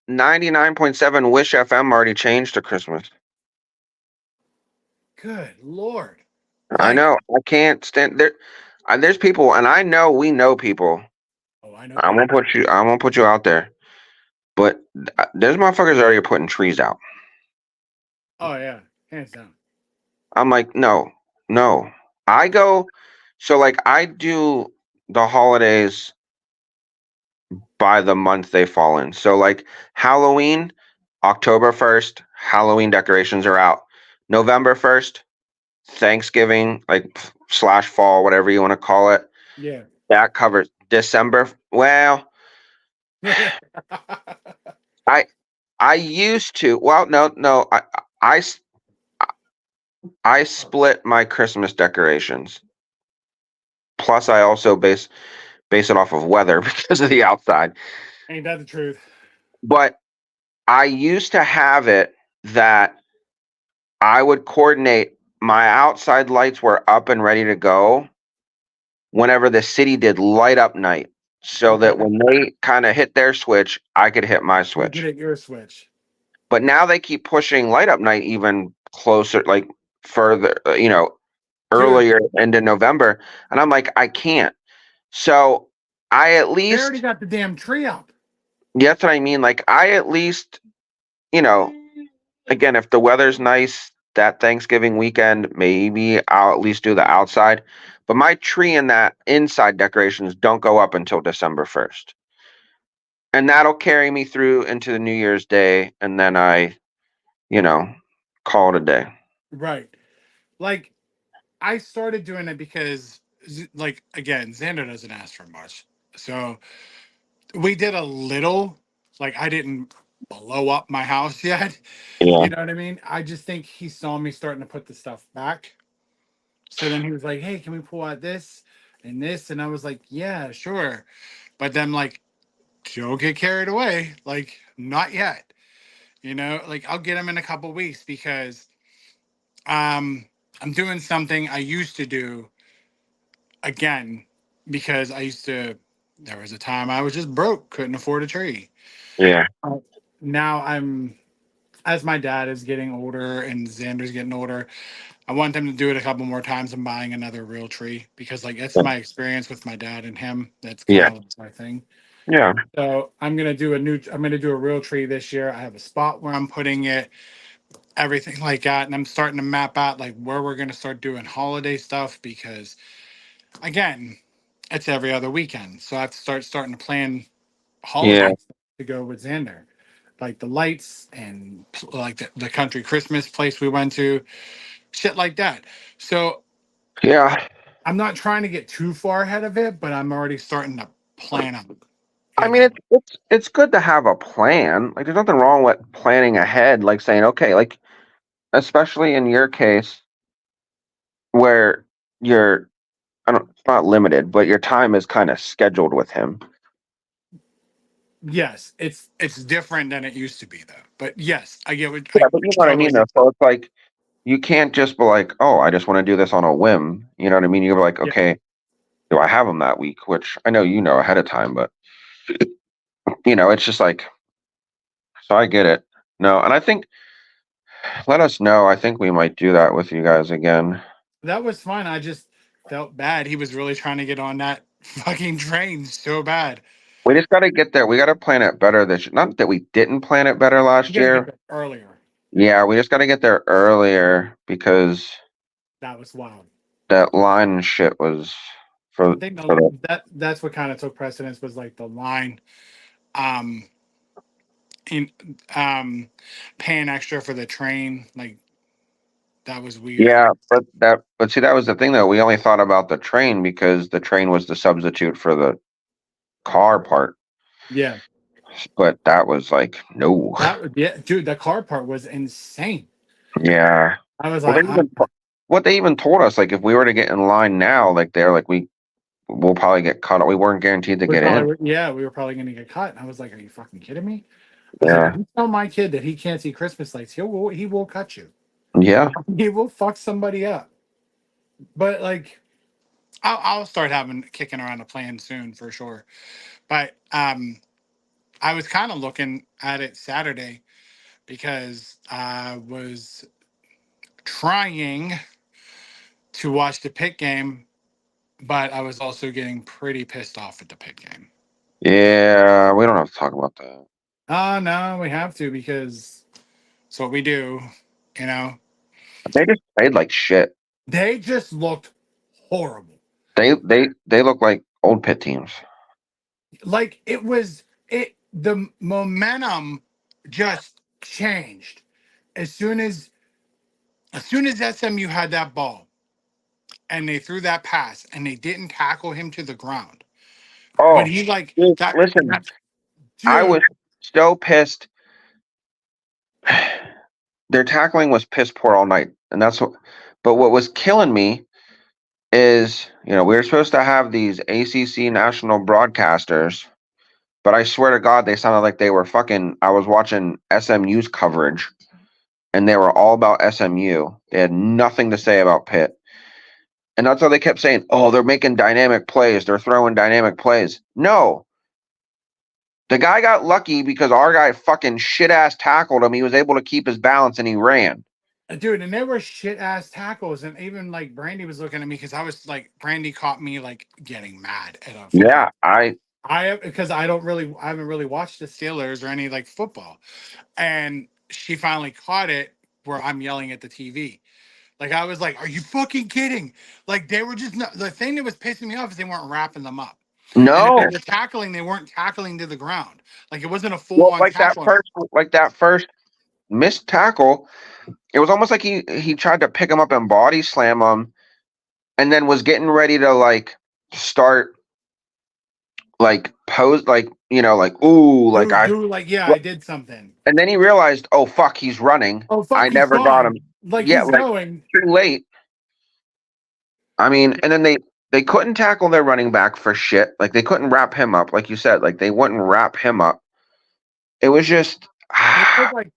99.7 Wish FM already changed to Christmas. Good Lord. I Like, know. I can't stand there. There's people, and I know we know people. oh, I know I people. won't put you. I won't put you out there. But there's motherfuckers already putting trees out. Oh, yeah. Hands down. I'm like, no, no. I go. So like I do the holidays by the month they fall in. So like Halloween, October 1st, Halloween decorations are out. November 1st, Thanksgiving, like slash fall, whatever you want to call it. Yeah. That covers December. Well, I I used to. Well, no. I s- I split my Christmas decorations. Plus, I also base it off of weather because of the outside. Ain't that the truth? But I used to have it that I would coordinate my outside lights were up and ready to go whenever the city did light up night, so that Okay. when they kind of hit their switch, I could hit my You get switch. it your switch. But now they keep pushing light up night even closer, like further, Dude, earlier into November, and I'm like, I can't. So I at they already least, got the damn tree up. that's what I mean. Like I at least, you know, again, if the weather's nice that Thanksgiving weekend, maybe I'll at least do the outside. But my tree and that inside decorations don't go up until December 1st. And that'll carry me through into the New Year's Day. And then you know, call it a day. Right. Like I started doing it because like again, Xander doesn't ask for much. So we did a little, like I didn't blow up my house yet. Yeah. You know what I mean? I just think he saw me starting to put the stuff back. So then he was like, "Hey, can we pull out this and this?" And I was like, "Yeah, sure." But then like, don't get carried away. Like, not yet. You know, like I'll get him in a couple weeks because um I'm doing something I used to do again because I used to. There was a time I was just broke, couldn't afford a tree. Yeah. Uh, Now I'm, as my dad is getting older and Xander's getting older, I want them to do it a couple more times and buying another real tree because like that's my experience with my dad and him. That's kind Yeah. of like my thing. Yeah. So I'm gonna do a real tree this year. I have a spot where I'm putting it, everything like that, and I'm starting to map out like where we're gonna start doing holiday stuff because again, it's every other weekend. So I have to starting to plan Yeah. holiday stuff to go with Xander. Like the lights and like the country Christmas place we went to, shit like that. So Yeah. I'm not trying to get too far ahead of it, but I'm already starting to plan out, I you mean, know. it's good to have a plan. Like, there's nothing wrong with planning ahead. Like saying, okay, like especially in your case where you're, I don't, it's not limited, but your time is kind of scheduled with him. Yes, it's different than it used to be though. But yes, I get what Yeah, I but you know what I totally mean, though. get. So it's like you can't just be like, oh, I just want to do this on a whim. You know what I mean? You're like, Yeah, okay, do I have him that week? Which I know you know ahead of time, but it's just like, so I get it. No, and I think let us know. I think we might do that with you guys again. that was fun. I just felt bad. He was really trying to get on that fucking train so bad. We just got to get there. We got to plan it better this year. Not that we didn't plan it better You last got to get year. there earlier. Yeah, we just got to get there earlier because That was wild. that line and shit was I for think for the that's what kind of took precedence was like the line, um, in paying extra for the train. Like that was weird. yeah, but see that was the thing though. We only thought about the train because the train was the substitute for the car part. Yeah, But that was like no. yeah, dude. The car part was insane. Yeah. I was Well, like, what they even told us, like if we were to get in line now, like they're like we'll probably get caught. We weren't guaranteed to we get in. probably, yeah, we were probably gonna get cut. And I was like, are you fucking kidding me? I was like, if Yeah. you tell my kid that he can't see Christmas lights, he will cut you. Yeah. He will fuck somebody up. But like, I'll start having kicking around a plan soon for sure. But I was kind of looking at it Saturday because I was trying to watch the pit game, but I was also getting pretty pissed off at the pit game. Yeah. We don't have to talk about that. Oh no, we have to because it's what we do. You know, They just played like shit. they just looked horrible. They look like old pit teams. Like the momentum just changed as soon as SMU had that ball and they threw that pass and they didn't tackle him to the ground. When Oh, he like dude, that, listen, I was dude, so pissed. Their tackling was piss poor all night, and that's what. But what was killing me is, we were supposed to have these ACC national broadcasters, but I swear to God, they sounded like they were fucking. I was watching SMU's coverage, and they were all about SMU. They had nothing to say about Pitt. And that's all they kept saying. Oh, they're making dynamic plays. They're throwing dynamic plays. No, the guy got lucky because our guy fucking shit ass tackled him. He was able to keep his balance and he ran. dude, and there were shit ass tackles, and even like Brandy was looking at me because I was like, Brandy caught me like getting mad at a football. Yeah, I Because I haven't really watched the Steelers or any like football, and she finally caught it where I'm yelling at the TV. Like I was like, "Are you fucking kidding?" Like they were just not. The thing that was pissing me off is they weren't wrapping them up, and if they no. were tackling, they weren't tackling to the ground. Like it wasn't a full Well, on tackle. like that first missed tackle, it was almost like he tried to pick him up and body slam him, and then was getting ready to like start like pose like like ooh like I Do like, yeah, I did something. and then he realized, oh fuck, he's running. Oh I fuck, he's never got him. gone. Like Yeah, he's like going. too late. I mean, and then they couldn't tackle their running back for shit. Like they couldn't wrap him up, like you said. Like they wouldn't wrap him up. It was just It was like,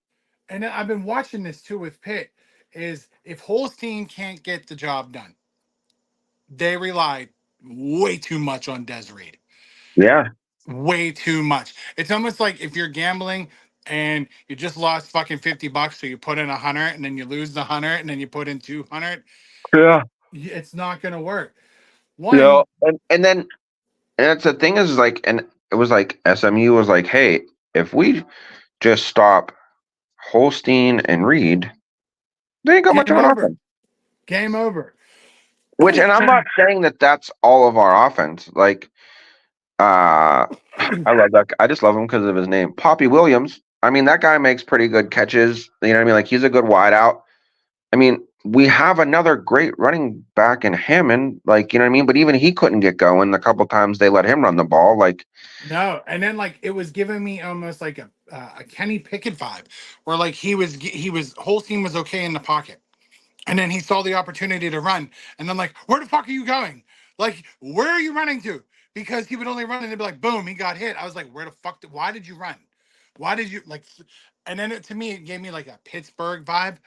and I've been watching this too with Pitt. Is if Holstein can't get the job done, they rely way too much on Desiree. yeah, Way too much. It's almost like if you're gambling and you just lost fucking $50, so you put in 100 and then you lose the 100 and then you put in 200. yeah, It's not gonna work. yeah. One, And that's the thing is like, and it was like SMU was like, hey, if we just stop Holstein and Reed, they ain't got much game of an over. offense. Game over. Which, and I'm not saying that that's all of our offense. Like, uh, I love that. I just love him because of his name, Poppy Williams. I mean, that guy makes pretty good catches. You know what I mean? Like, he's a good wideout. I mean, we have another great running back in Hammond. Like, you know what I mean? But even he couldn't get going the couple times they let him run the ball. Like, No, and then like it was giving me almost like a Kenny Pickett vibe, where like he was Holstein was okay in the pocket, and then he saw the opportunity to run, and I'm like, where the fuck are you going? Like, where are you running to? Because he would only run, and they'd be like, boom, he got hit. I was like, where the fuck? Why did you run? Why did you like? And then to me, it gave me like a Pittsburgh vibe.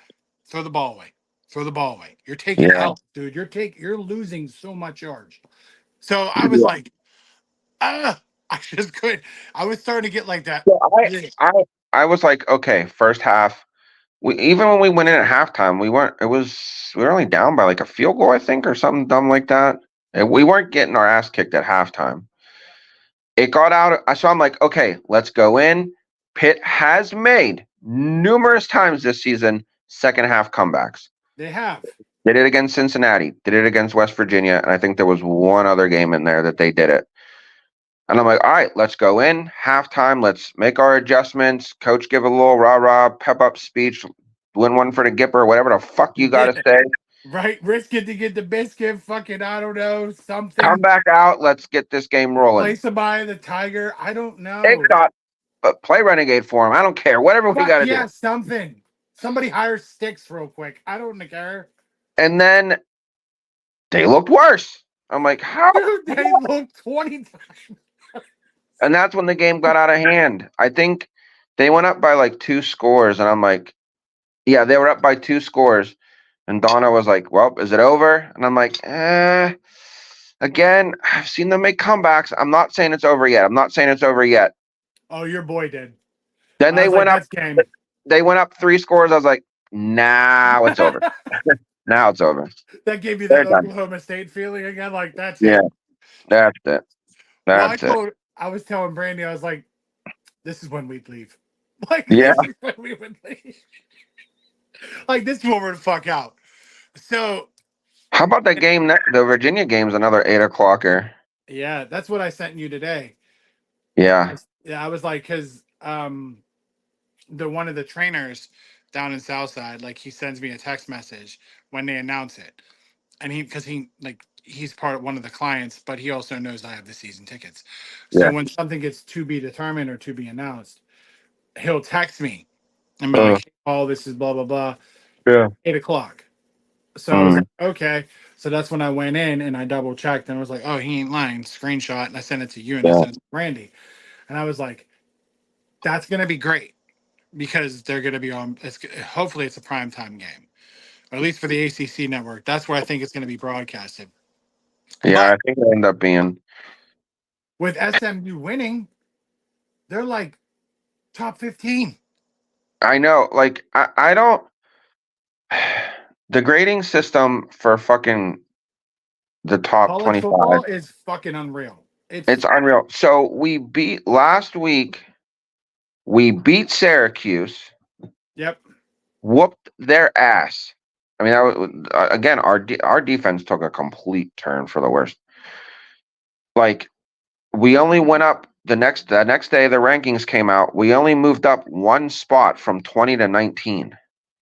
Throw the ball away. Throw the ball away. You're taking yeah, L, dude. You're losing so much yards. So I was like, ah, I just couldn't. I was starting to get like that. so Yeah. I, I was like, okay, first half. We even when we went in at halftime, we weren't. It was we were only down by like a field goal, I think, or something dumb like that. And we weren't getting our ass kicked at halftime. It got out. So I'm like, okay, let's go in. Pitt has made numerous times this season second half comebacks. They have. Did it against Cincinnati. Did it against West Virginia, and I think there was one other game in there that they did it. And I'm like, all right, let's go in halftime. Let's make our adjustments. Coach, give a little rah rah pep up speech. Win one for the Gipper, whatever the fuck you got Yeah. to say. Right. Risk it to get the biscuit. Fucking, I don't know. Come Something. back out. Let's get this game rolling. Play somebody the Tiger. I don't Take know. shot, but play Renegade for him. I don't care. Whatever we got Fuck to do. yeah, something. Somebody hire Sticks real quick. I don't care. And then they looked worse. I'm like, how? Dude, they look 20 times. And that's when the game got out of hand. I think they went up by like two scores, and I'm like, yeah, they were up by two scores. And Donna was like, well, is it over? And I'm like, again, I've seen them make comebacks. I'm not saying it's over yet. I'm not saying it's over yet. Oh, your boy did. Then I was like, that's game. they went up three scores. I was like, now it's over. Now it's over. That gave you They're that done. Oklahoma State feeling again. Like, that's Yeah, it. that's it. Well, That's it. I was telling Brandy, I was like, this is when we'd leave. Like, Yeah. this is when we would leave. Like, this is when we're the fuck out. So How about that game? The Virginia game's another 8 o'clocker. Yeah, that's what I sent you today. Yeah. Yeah, I was like, because the one of the trainers down in Southside, like he sends me a text message when they announce it, and because he like he's part of one of the clients, but he also knows I have the season tickets. So Yeah. when something gets to be determined or to be announced, he'll text me and be Uh, like, "Oh, this is blah blah blah, yeah. 8 o'clock." So I was Mm, like, "Okay." So that's when I went in and I double checked and I was like, "Oh, he ain't lying." Screenshot and I sent it to you and I yeah. sent it to Randy, and I was like, "That's gonna be great." Because they're going to be on. Hopefully it's a primetime game, or at least for the ACC network. That's where I think it's going to be broadcasted. Yeah. But I think it ended up being. with SMU winning, they're like top 15. I know. Like I don't. The grading system for fucking the top College 25. football is fucking unreal. It's It's unreal. So we beat last week. We beat Syracuse. yep, Whooped their ass. I mean, that was, again, our defense took a complete turn for the worst. Like we only went up the next day the rankings came out. We only moved up one spot from 20 to 19.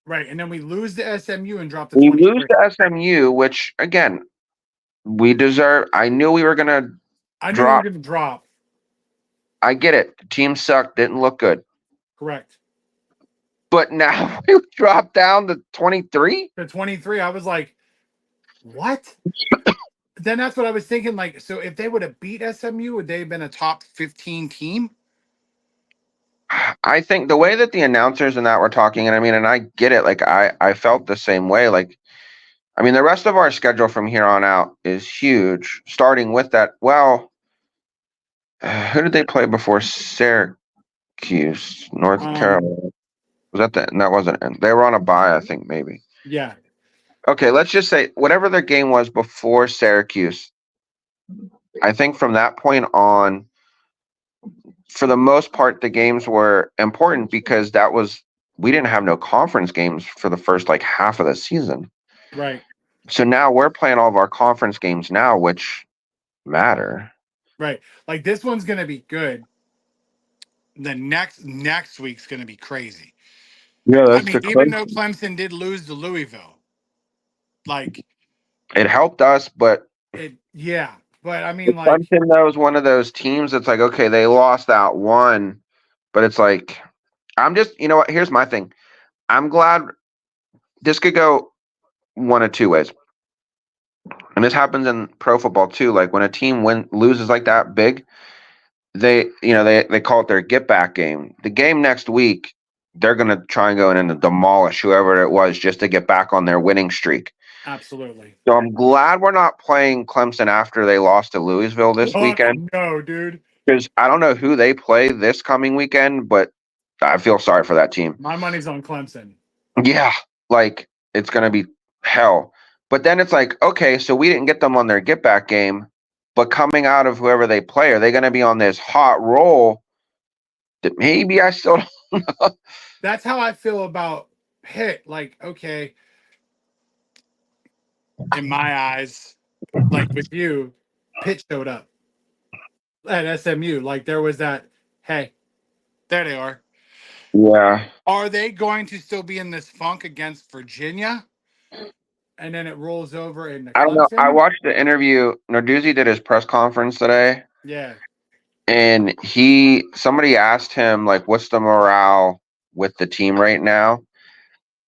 right. And then we lose to SMU and drop to We lose 23. to SMU, which again we deserve. I knew we were gonna I knew we were drop. going to drop. I get it. The team sucked, didn't look good, Correct. but now we dropped down to 23. To 23, I was like, what? Then that's what I was thinking. Like, so if they would have beat SMU, would they have been a top 15 team? I think the way that the announcers and that were talking, and I mean, and I get it. Like I felt the same way. Like I mean, the rest of our schedule from here on out is huge. Starting with that, well, who did they play before Syracuse? North Um, Carolina. Was that the? That wasn't. They were on a bye, I think maybe. yeah, Okay, let's just say whatever their game was before Syracuse. I think from that point on, for the most part, the games were important because that was we didn't have no conference games for the first like half of the season. right. So now we're playing all of our conference games now, which matter. Right. Like this one's gonna be good. The next week's gonna be crazy. Yeah, I that's mean, the even close. though Clemson did lose to Louisville, like It helped us, but yeah. But I mean, like, Clemson though is one of those teams that's like, okay, they lost that one, but it's like, I'm just, you know what? Here's my thing. I'm glad this could go one of two ways, and this happens in pro football too. Like when a team loses like that big, they call it their get back game. The game next week, they're gonna try and go in and demolish whoever it was just to get back on their winning streak. absolutely. So I'm glad we're not playing Clemson after they lost to Louisville this Fuck weekend. no, dude. Because I don't know who they play this coming weekend, but I feel sorry for that team. My money's on Clemson. Yeah, like it's gonna be hell. But then it's like, okay, so we didn't get them on their get back game, but coming out of whoever they play, are they gonna be on this hot roll that maybe I still don't know? That's how I feel about Pitt. Like, okay, in my eyes, like with you, Pitt showed up at SMU. Like there was that. Hey, there they are. Yeah. Are they going to still be in this funk against Virginia? And then it rolls over into I don't know. I Clemson? watched the interview. Narduzzi did his press conference today, Yeah, and somebody asked him like, "What's the morale with the team right now?"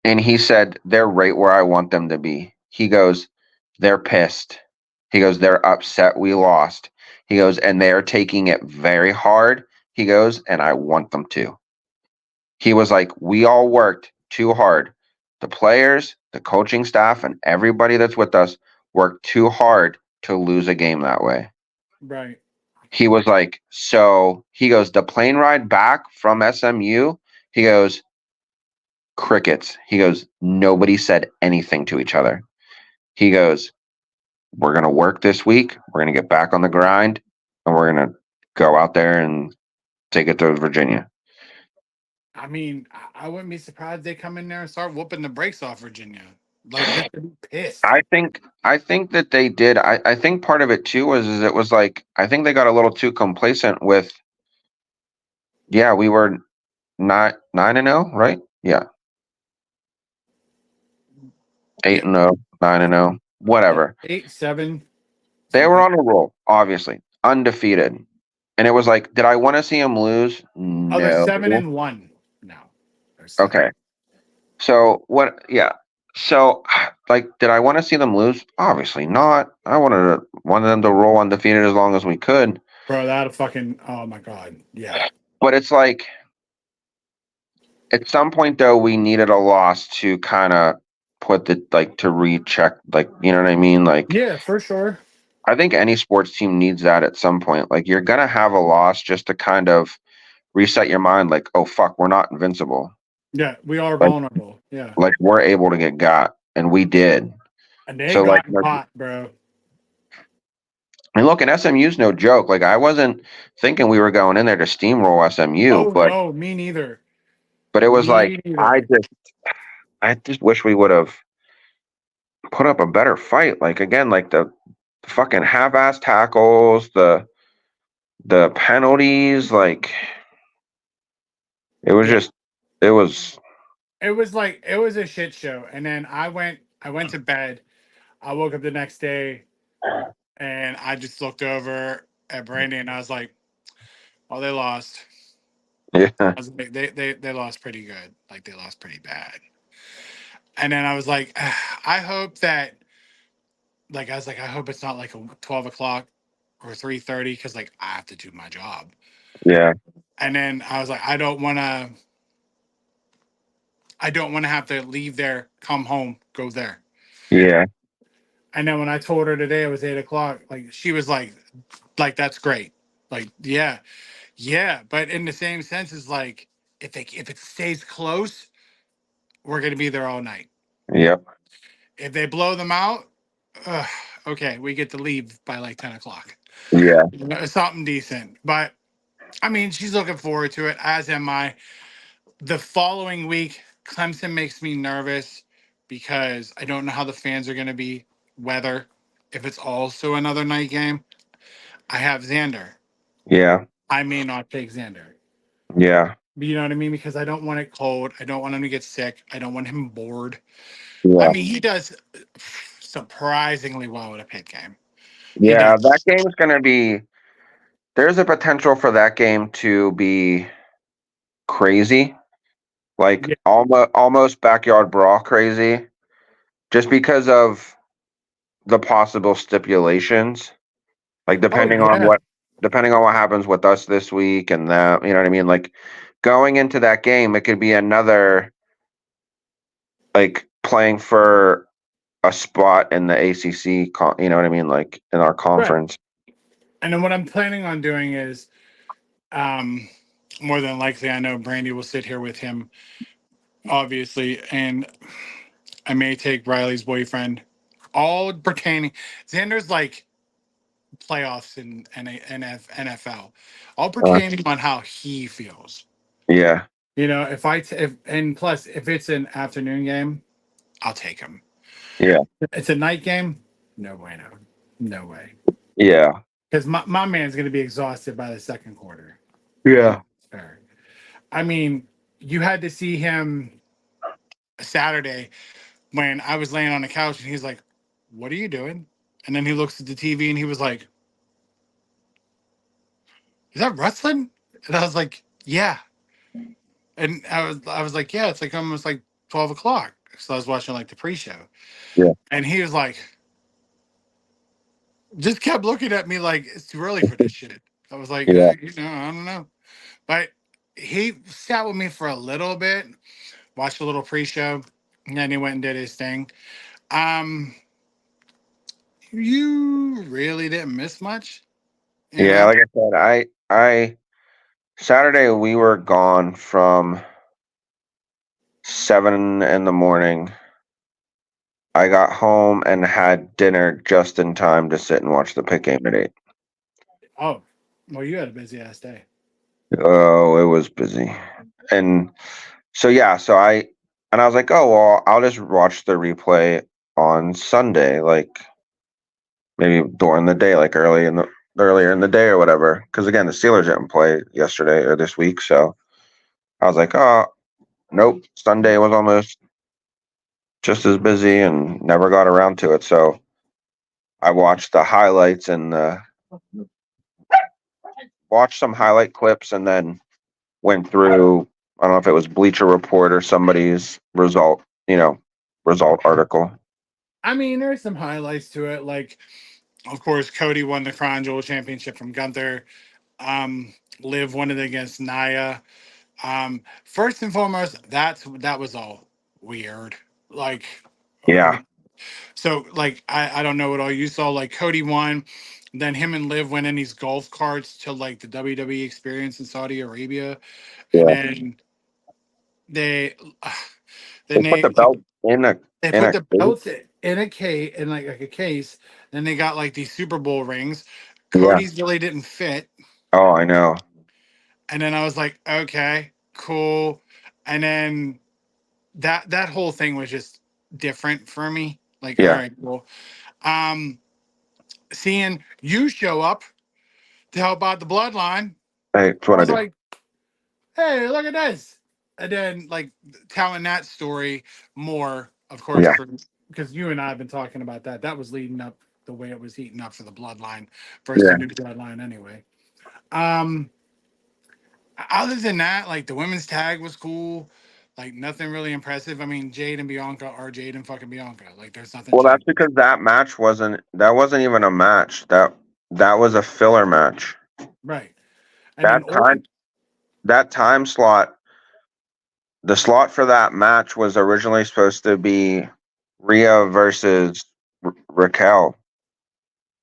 And he said, they're right where I want them to be. He goes, they're pissed. He goes, they're upset we lost. He goes, and they're taking it very hard. He goes, and I want them to. He was like, we all worked too hard. The players, the coaching staff, and everybody that's with us worked too hard to lose a game that way. right, He was like, so he goes, the plane ride back from SMU, he goes, crickets. He goes, nobody said anything to each other. He goes, we're going to work this week. We're going to get back on the grind and we're going to go out there and take it to Virginia. I mean, I wouldn't be surprised they come in there and start whooping the brakes off Virginia. Like they could be pissed. I think that they did. I think part of it too was is it was like I think they got a little too complacent with yeah, we were 9-0, right? Yeah. Eight Yep. and 0, 9-0, Yeah. whatever. 8-7 They were something. on a roll, obviously, undefeated. And it was like, did I want to see them lose? Oh, they're No. 7-1 now. They're seven. Okay. So what? Yeah. So like, did I want to see them lose? Obviously not. I wanted them to roll undefeated as long as we could. Bro, that a fucking oh my god. Yeah. But it's like at some point though, we needed a loss to kind of put the like to recheck, like you know what I mean? Like Yeah, for sure. I think any sports team needs that at some point. Like you're gonna have a loss just to kind of reset your mind. Like, oh fuck, we're not invincible. Yeah, we are Like vulnerable. Yeah. like we're able to get got, and we did. And they So like, got hot, bro. and look, and SMU's no joke. Like I wasn't thinking we were going in there to steamroll SMU, Oh no, me neither. but it was like Me neither. I just wish we would have put up a better fight. Like again, like the fucking half-ass tackles, the penalties, like it was Yeah. just it was It was a shit show. And then I went to bed. I woke up the next day and I just looked over at Brandy and I was like, oh, they lost. yeah, I was like, they lost pretty good. Like they lost pretty bad. And then I was like, I hope that like I was like, I hope it's not like a 12 o'clock or 3:30 because like I have to do my job. yeah, And then I was like, I don't want to have to leave there, come home, go there. yeah, And then when I told her today it was 8 o'clock, like she was like that's great. Like, yeah, yeah. But in the same sense, is like if it stays close, we're gonna be there all night. yep, If they blow them out, uh, okay, we get to leave by like 10 o'clock. yeah, Something decent. But I mean, she's looking forward to it, as am I. The following week, Clemson makes me nervous because I don't know how the fans are going to be, whether if it's also another night game. I have Xander. yeah, I may not take Xander. yeah, You know what I mean? Because I don't want it cold. I don't want him to get sick. I don't want him bored. I yeah, mean, he does surprisingly well at a pit game. He yeah. That does. game's gonna be. There's a potential for that game to be crazy, like Yeah. almost backyard brawl crazy, just because of the possible stipulations. Like Oh, yeah. depending on what happens with us this week and that, you know what I mean? Like going into that game, it could be another like playing for a spot in the ACC, you know what I mean? Like in our Right. conference. And then what I'm planning on doing is, um, more than likely, I know Brandy will sit here with him, obviously, and I may take Riley's boyfriend. All pertaining, Xander's like playoffs in NFL, all Uh, pertaining on how he feels. yeah, You know, if and plus if it's an afternoon game, I'll take him. yeah, It's a night game, no way, no way, yeah, because my man's gonna be exhausted by the second quarter. yeah, Fair. I mean, you had to see him Saturday when I was laying on the couch and he's like, "What are you doing?" And then he looks at the TV and he was like, "Is that wrestling?" And I was like, "Yeah." And I was like, "Yeah, it's like almost like 12 o'clock." So I was watching like the pre-show, yeah, and he was like, just kept looking at me like it's too early for this shit. I was like, yeah, I don't know, but he sat with me for a little bit, watched a little pre-show, and then he went and did his thing. Um, you really didn't miss much, you yeah. know? Like I said, I Saturday we were gone from 7 in the morning. I got home and had dinner just in time to sit and watch the pit game at 8. Oh, well, you had a busy ass day. Oh, it was busy. And so yeah, so And I was like, oh well, I'll just watch the replay on Sunday, like maybe during the day, like earlier in the day or whatever. Because again, the Steelers didn't play yesterday or this week, so I was like, oh nope, Sunday was almost just as busy and never got around to it. So I watched the highlights and watched some highlight clips and then went through. I don't know if it was Bleacher Report or somebody's result article. I mean, there's some highlights to it. Like, of course, Cody won the Crown Jewel Championship from Gunther. Liv won it against Naya. First and foremost, that was all weird. Like, Yeah, so like I don't know what all you saw. Like Cody won, then him and Liv went in these golf carts to like the WWE experience in Saudi Arabia, and yeah. they They then put they the like belt in a they in put a the cage. belts in a case in like a case. Then they got like these Super Bowl rings. Yeah. Cody's really didn't fit, Oh, I know. and then I was like, okay, cool. And then that whole thing was just different for me. Like, all Yeah. right, cool. Um, Seeing you show up to help out the bloodline, Hey, it's I what I was do. like, hey, look at this. And then like telling that story more, of course, Yeah. for because you and I have been talking about that. That was leading up the way it was heating up for the bloodline versus the Yeah. new bloodline anyway. Um Other than that, like the women's tag was cool. Like nothing really impressive. I mean, Jade and Bianca are Jade and fucking Bianca. Like there's nothing Well, to that's because that wasn't even a match. That was a filler match. right. And That then time Orton, that time slot, the slot for that match was originally supposed to be Rhea versus Raquel,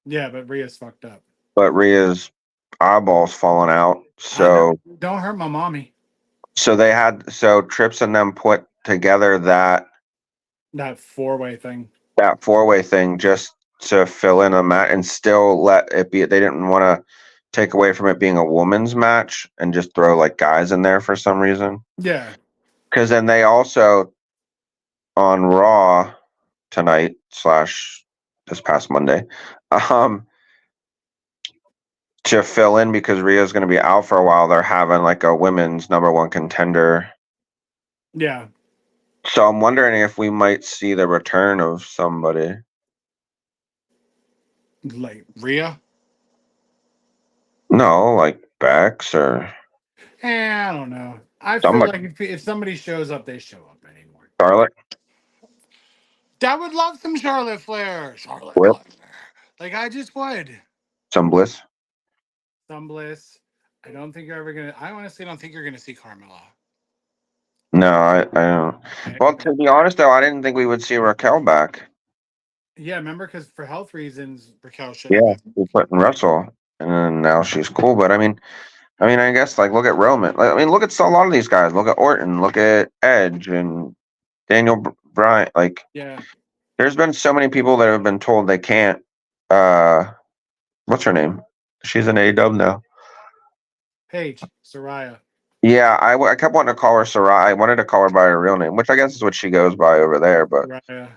yeah, but Rhea's fucked up. but Rhea's eyeballs falling out. I know. So Don't hurt my mommy. Trips and them put together That four-way thing. that four-way thing just to fill in a match and still let it be. They didn't want to take away from it being a woman's match and just throw like guys in there for some reason. Yeah. Because then they also on Raw tonight slash this past Monday, um, to fill in because Rhea's going to be out for a while. They're having like a women's number one contender. Yeah. So I'm wondering if we might see the return of somebody. Like Rhea. No, like Bex or I don't know. I feel somebody. like if somebody shows up, they show up anymore. Charlotte, I would love some Charlotte Flair. Charlotte Bliss, Flair. Like I just would. some Bliss. Some Bliss. I don't think you're ever gonna. I honestly don't think you're gonna see Carmella. No, I don't. I, Well, to be honest, though, I didn't think we would see Raquel back. yeah, remember because for health reasons, Raquel shouldn't Yeah, have been. we put in Russell, and then now she's cool. But I mean, I guess like look at Roman. Like, I mean, look at a lot of these guys. Look at Orton. Look at Edge and Daniel Bryan. Like, Yeah, there's been so many people that have been told they can't. Uh, what's her name? She's an AEW now. Paige, Soraya, Yeah, I kept wanting to call her Sarai. I wanted to call her by her real name, which I guess is what she goes by over there. But Soraya.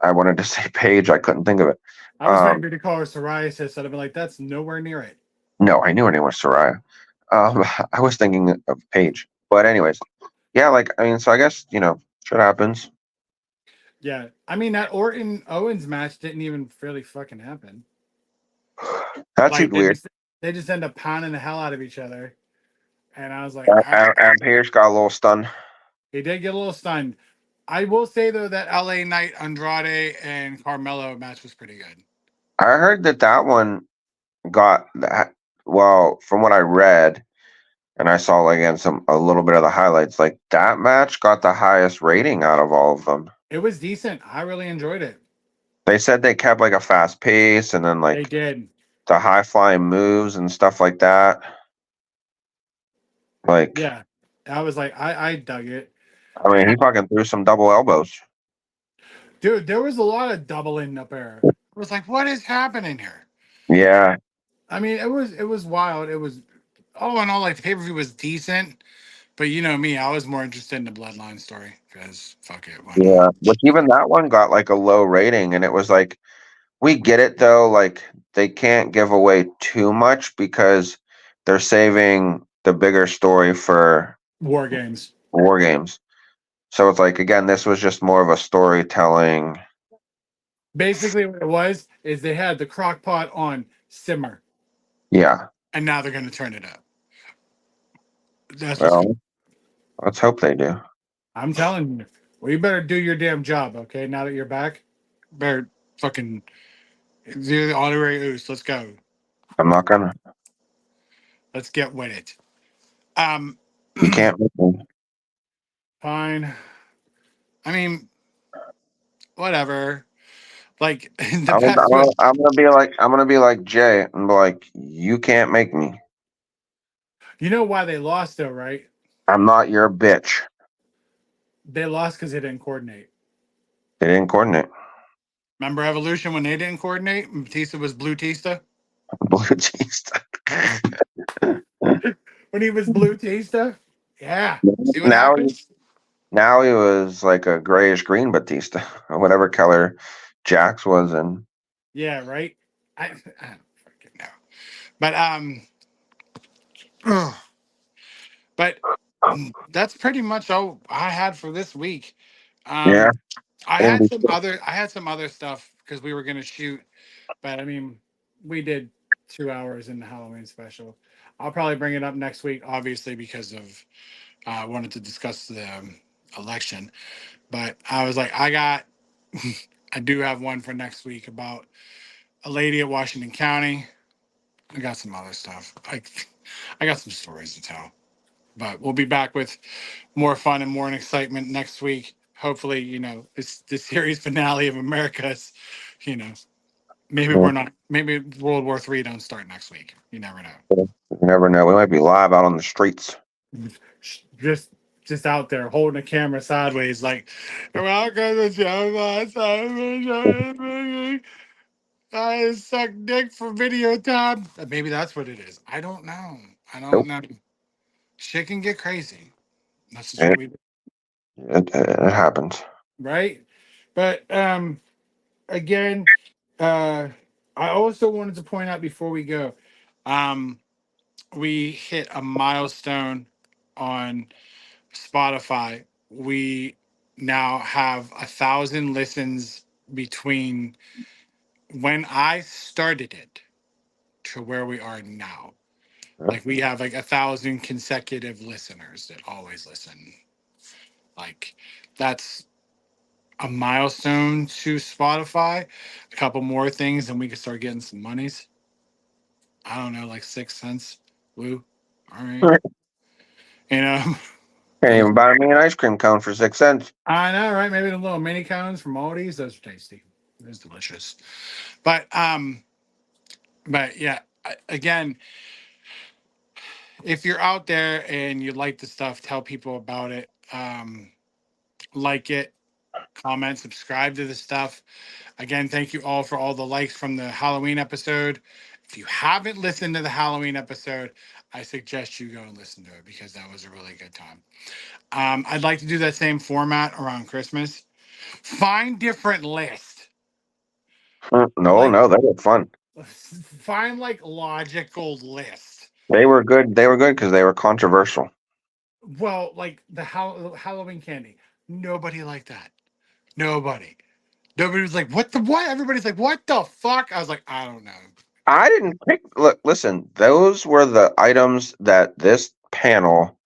I wanted to say Paige. I couldn't think of it. I was waiting Um, for you to call her psoriasis. I'd have been like, that's nowhere near it. no, I knew her name was Soraya. I was thinking of Paige. But anyways, yeah, like I mean, so I guess shit happens. Yeah, I mean that Orton Owens match didn't even really fucking happen. That Like seemed weird. they just end up pounding the hell out of each other, and I was like, all right. And Pierce got a little stunned. He did get a little stunned. I will say though that LA Knight Andrade and Carmelo match was pretty good. I heard that one got that. Well, from what I read, and I saw like again some a little bit of the highlights, like that match got the highest rating out of all of them. It was decent. I really enjoyed it. They said they kept like a fast pace and then They like did. the high flying moves and stuff like that. Like, Yeah. I was like, I dug it. I mean, he fucking threw some double elbows. Dude, there was a lot of doubling up there. I was like, what is happening here? Yeah, I mean, it was wild. It was all in all, like the pay-per-view was decent, But you know me, I was more interested in the bloodline story because fuck it, why not? Yeah, which even that one got like a low rating, and it was like we get it though, like they can't give away too much because they're saving the bigger story for War games. war games. So it's like again, this was just more of a storytelling. Basically, what it was is they had the crock pot on simmer, Yeah. and now they're going to turn it up. That's what's going. Well, let's hope they do. I'm telling you. Well, you better do your damn job, okay? Now that you're back, better fucking do the honorary ooze. Let's go. I'm not gonna. Let's get with it. Um, You can't make me. fine. I mean, whatever. Like the I'm gonna, best I'm way. gonna, I'm gonna be like Jay and be like, you can't make me. You know why they lost, though, right? I'm not your bitch. They lost because they didn't coordinate. They didn't coordinate. Remember Evolution when they didn't coordinate? And Batista was Blue Tista. Blue cheese. When he was Blue Tista, yeah. See what now happens? Now he was like a grayish green Batista, or whatever color Jax was in. Yeah, right. I don't fucking know, but ugh. But that's pretty much all I had for this week. Yeah, Um, I had some Indy. other stuff because we were gonna shoot, but I mean, we did 2 hours in the Halloween special. I'll probably bring it up next week, obviously, because of I wanted to discuss the election. But I was like, I do have one for next week about a lady at Washington County. I got some other stuff. I got some stories to tell. But we'll be back with more fun and more excitement next week. Hopefully, it's the series finale of America's, you know, maybe Yeah, we're not, maybe World War III don't start next week. You never you never know. We might be live out on the streets. know. Just, just out there holding a camera sideways, like, welcome to Joe Last I suck dick for video time. Maybe that's what it is. I don't know. I don't Nope. know. Shit can get crazy. That's just what It, we do, it happens. right? But again, uh, I also wanted to point out before we go, um, we hit a milestone on Spotify. We now have 1,000 listens between when I started it to where we are now. Like we have like 1,000 consecutive listeners that always listen. Like that's a milestone to Spotify. A couple more things, and we can start getting some monies. I don't know, like 6 cents. Woo. All right. Can't You know, those. even buy me an ice cream cone for 6 cents. I know, right? Maybe the little mini cones from Aldi's. Those are tasty. Those delicious. But yeah. Again, if you're out there and you like the stuff, tell people about it. Like it, comment, subscribe to the stuff. Again, thank you all for all the likes from the Halloween episode. If you haven't listened to the Halloween episode, I suggest you go and listen to it because that was a really good time. I'd like to do that same format around Christmas. Find different lists. No, Like no, they were fun. find like logical lists. They were good. They were good because they were controversial. Well, like the Halloween candy. Nobody liked that. Nobody. Nobody was like, what the what? Everybody's like, what the fuck? I was like, I don't know. I didn't pick. Look, listen. Those were the items that this panel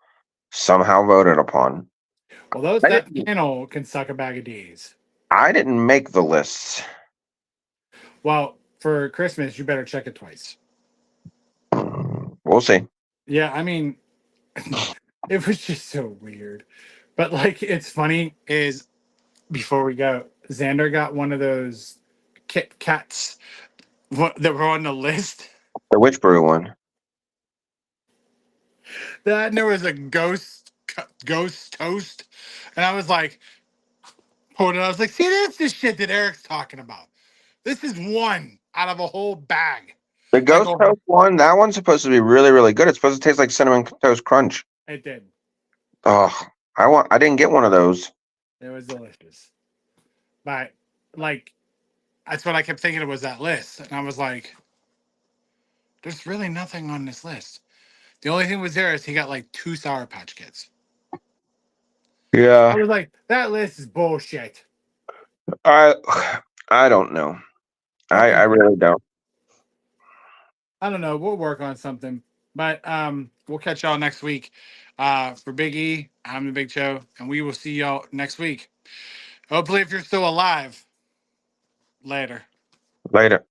somehow voted upon. Well, those I that didn't. panel can suck a bag of D's. I didn't make the lists. Well, for Christmas, you better check it twice. We'll see. Yeah, I mean, it was just so weird. But like, it's funny is before we go, Xander got one of those Kit Kats that were on the list. The witch brew one. That and there was a ghost toast, and I was like, hold it. I was like, see, that's the shit that Eric's talking about. This is one out of a whole bag. The Like, ghost toast one. That one's supposed to be really, really good. It's supposed to taste like cinnamon toast crunch. it did. Oh, I didn't get one of those. It was delicious. But like that's what I kept thinking it was that list. And I was like, there's really nothing on this list. The only thing was there is he got like 2 Sour Patch Kids. I Yeah. was like, that list is bullshit. I I don't know. I Fucking really don't. I don't know. We'll work on something. But we'll catch y'all next week. For Big E, I'm the Big Joe, and we will see y'all next week. Hopefully if you're still alive. Later. Later.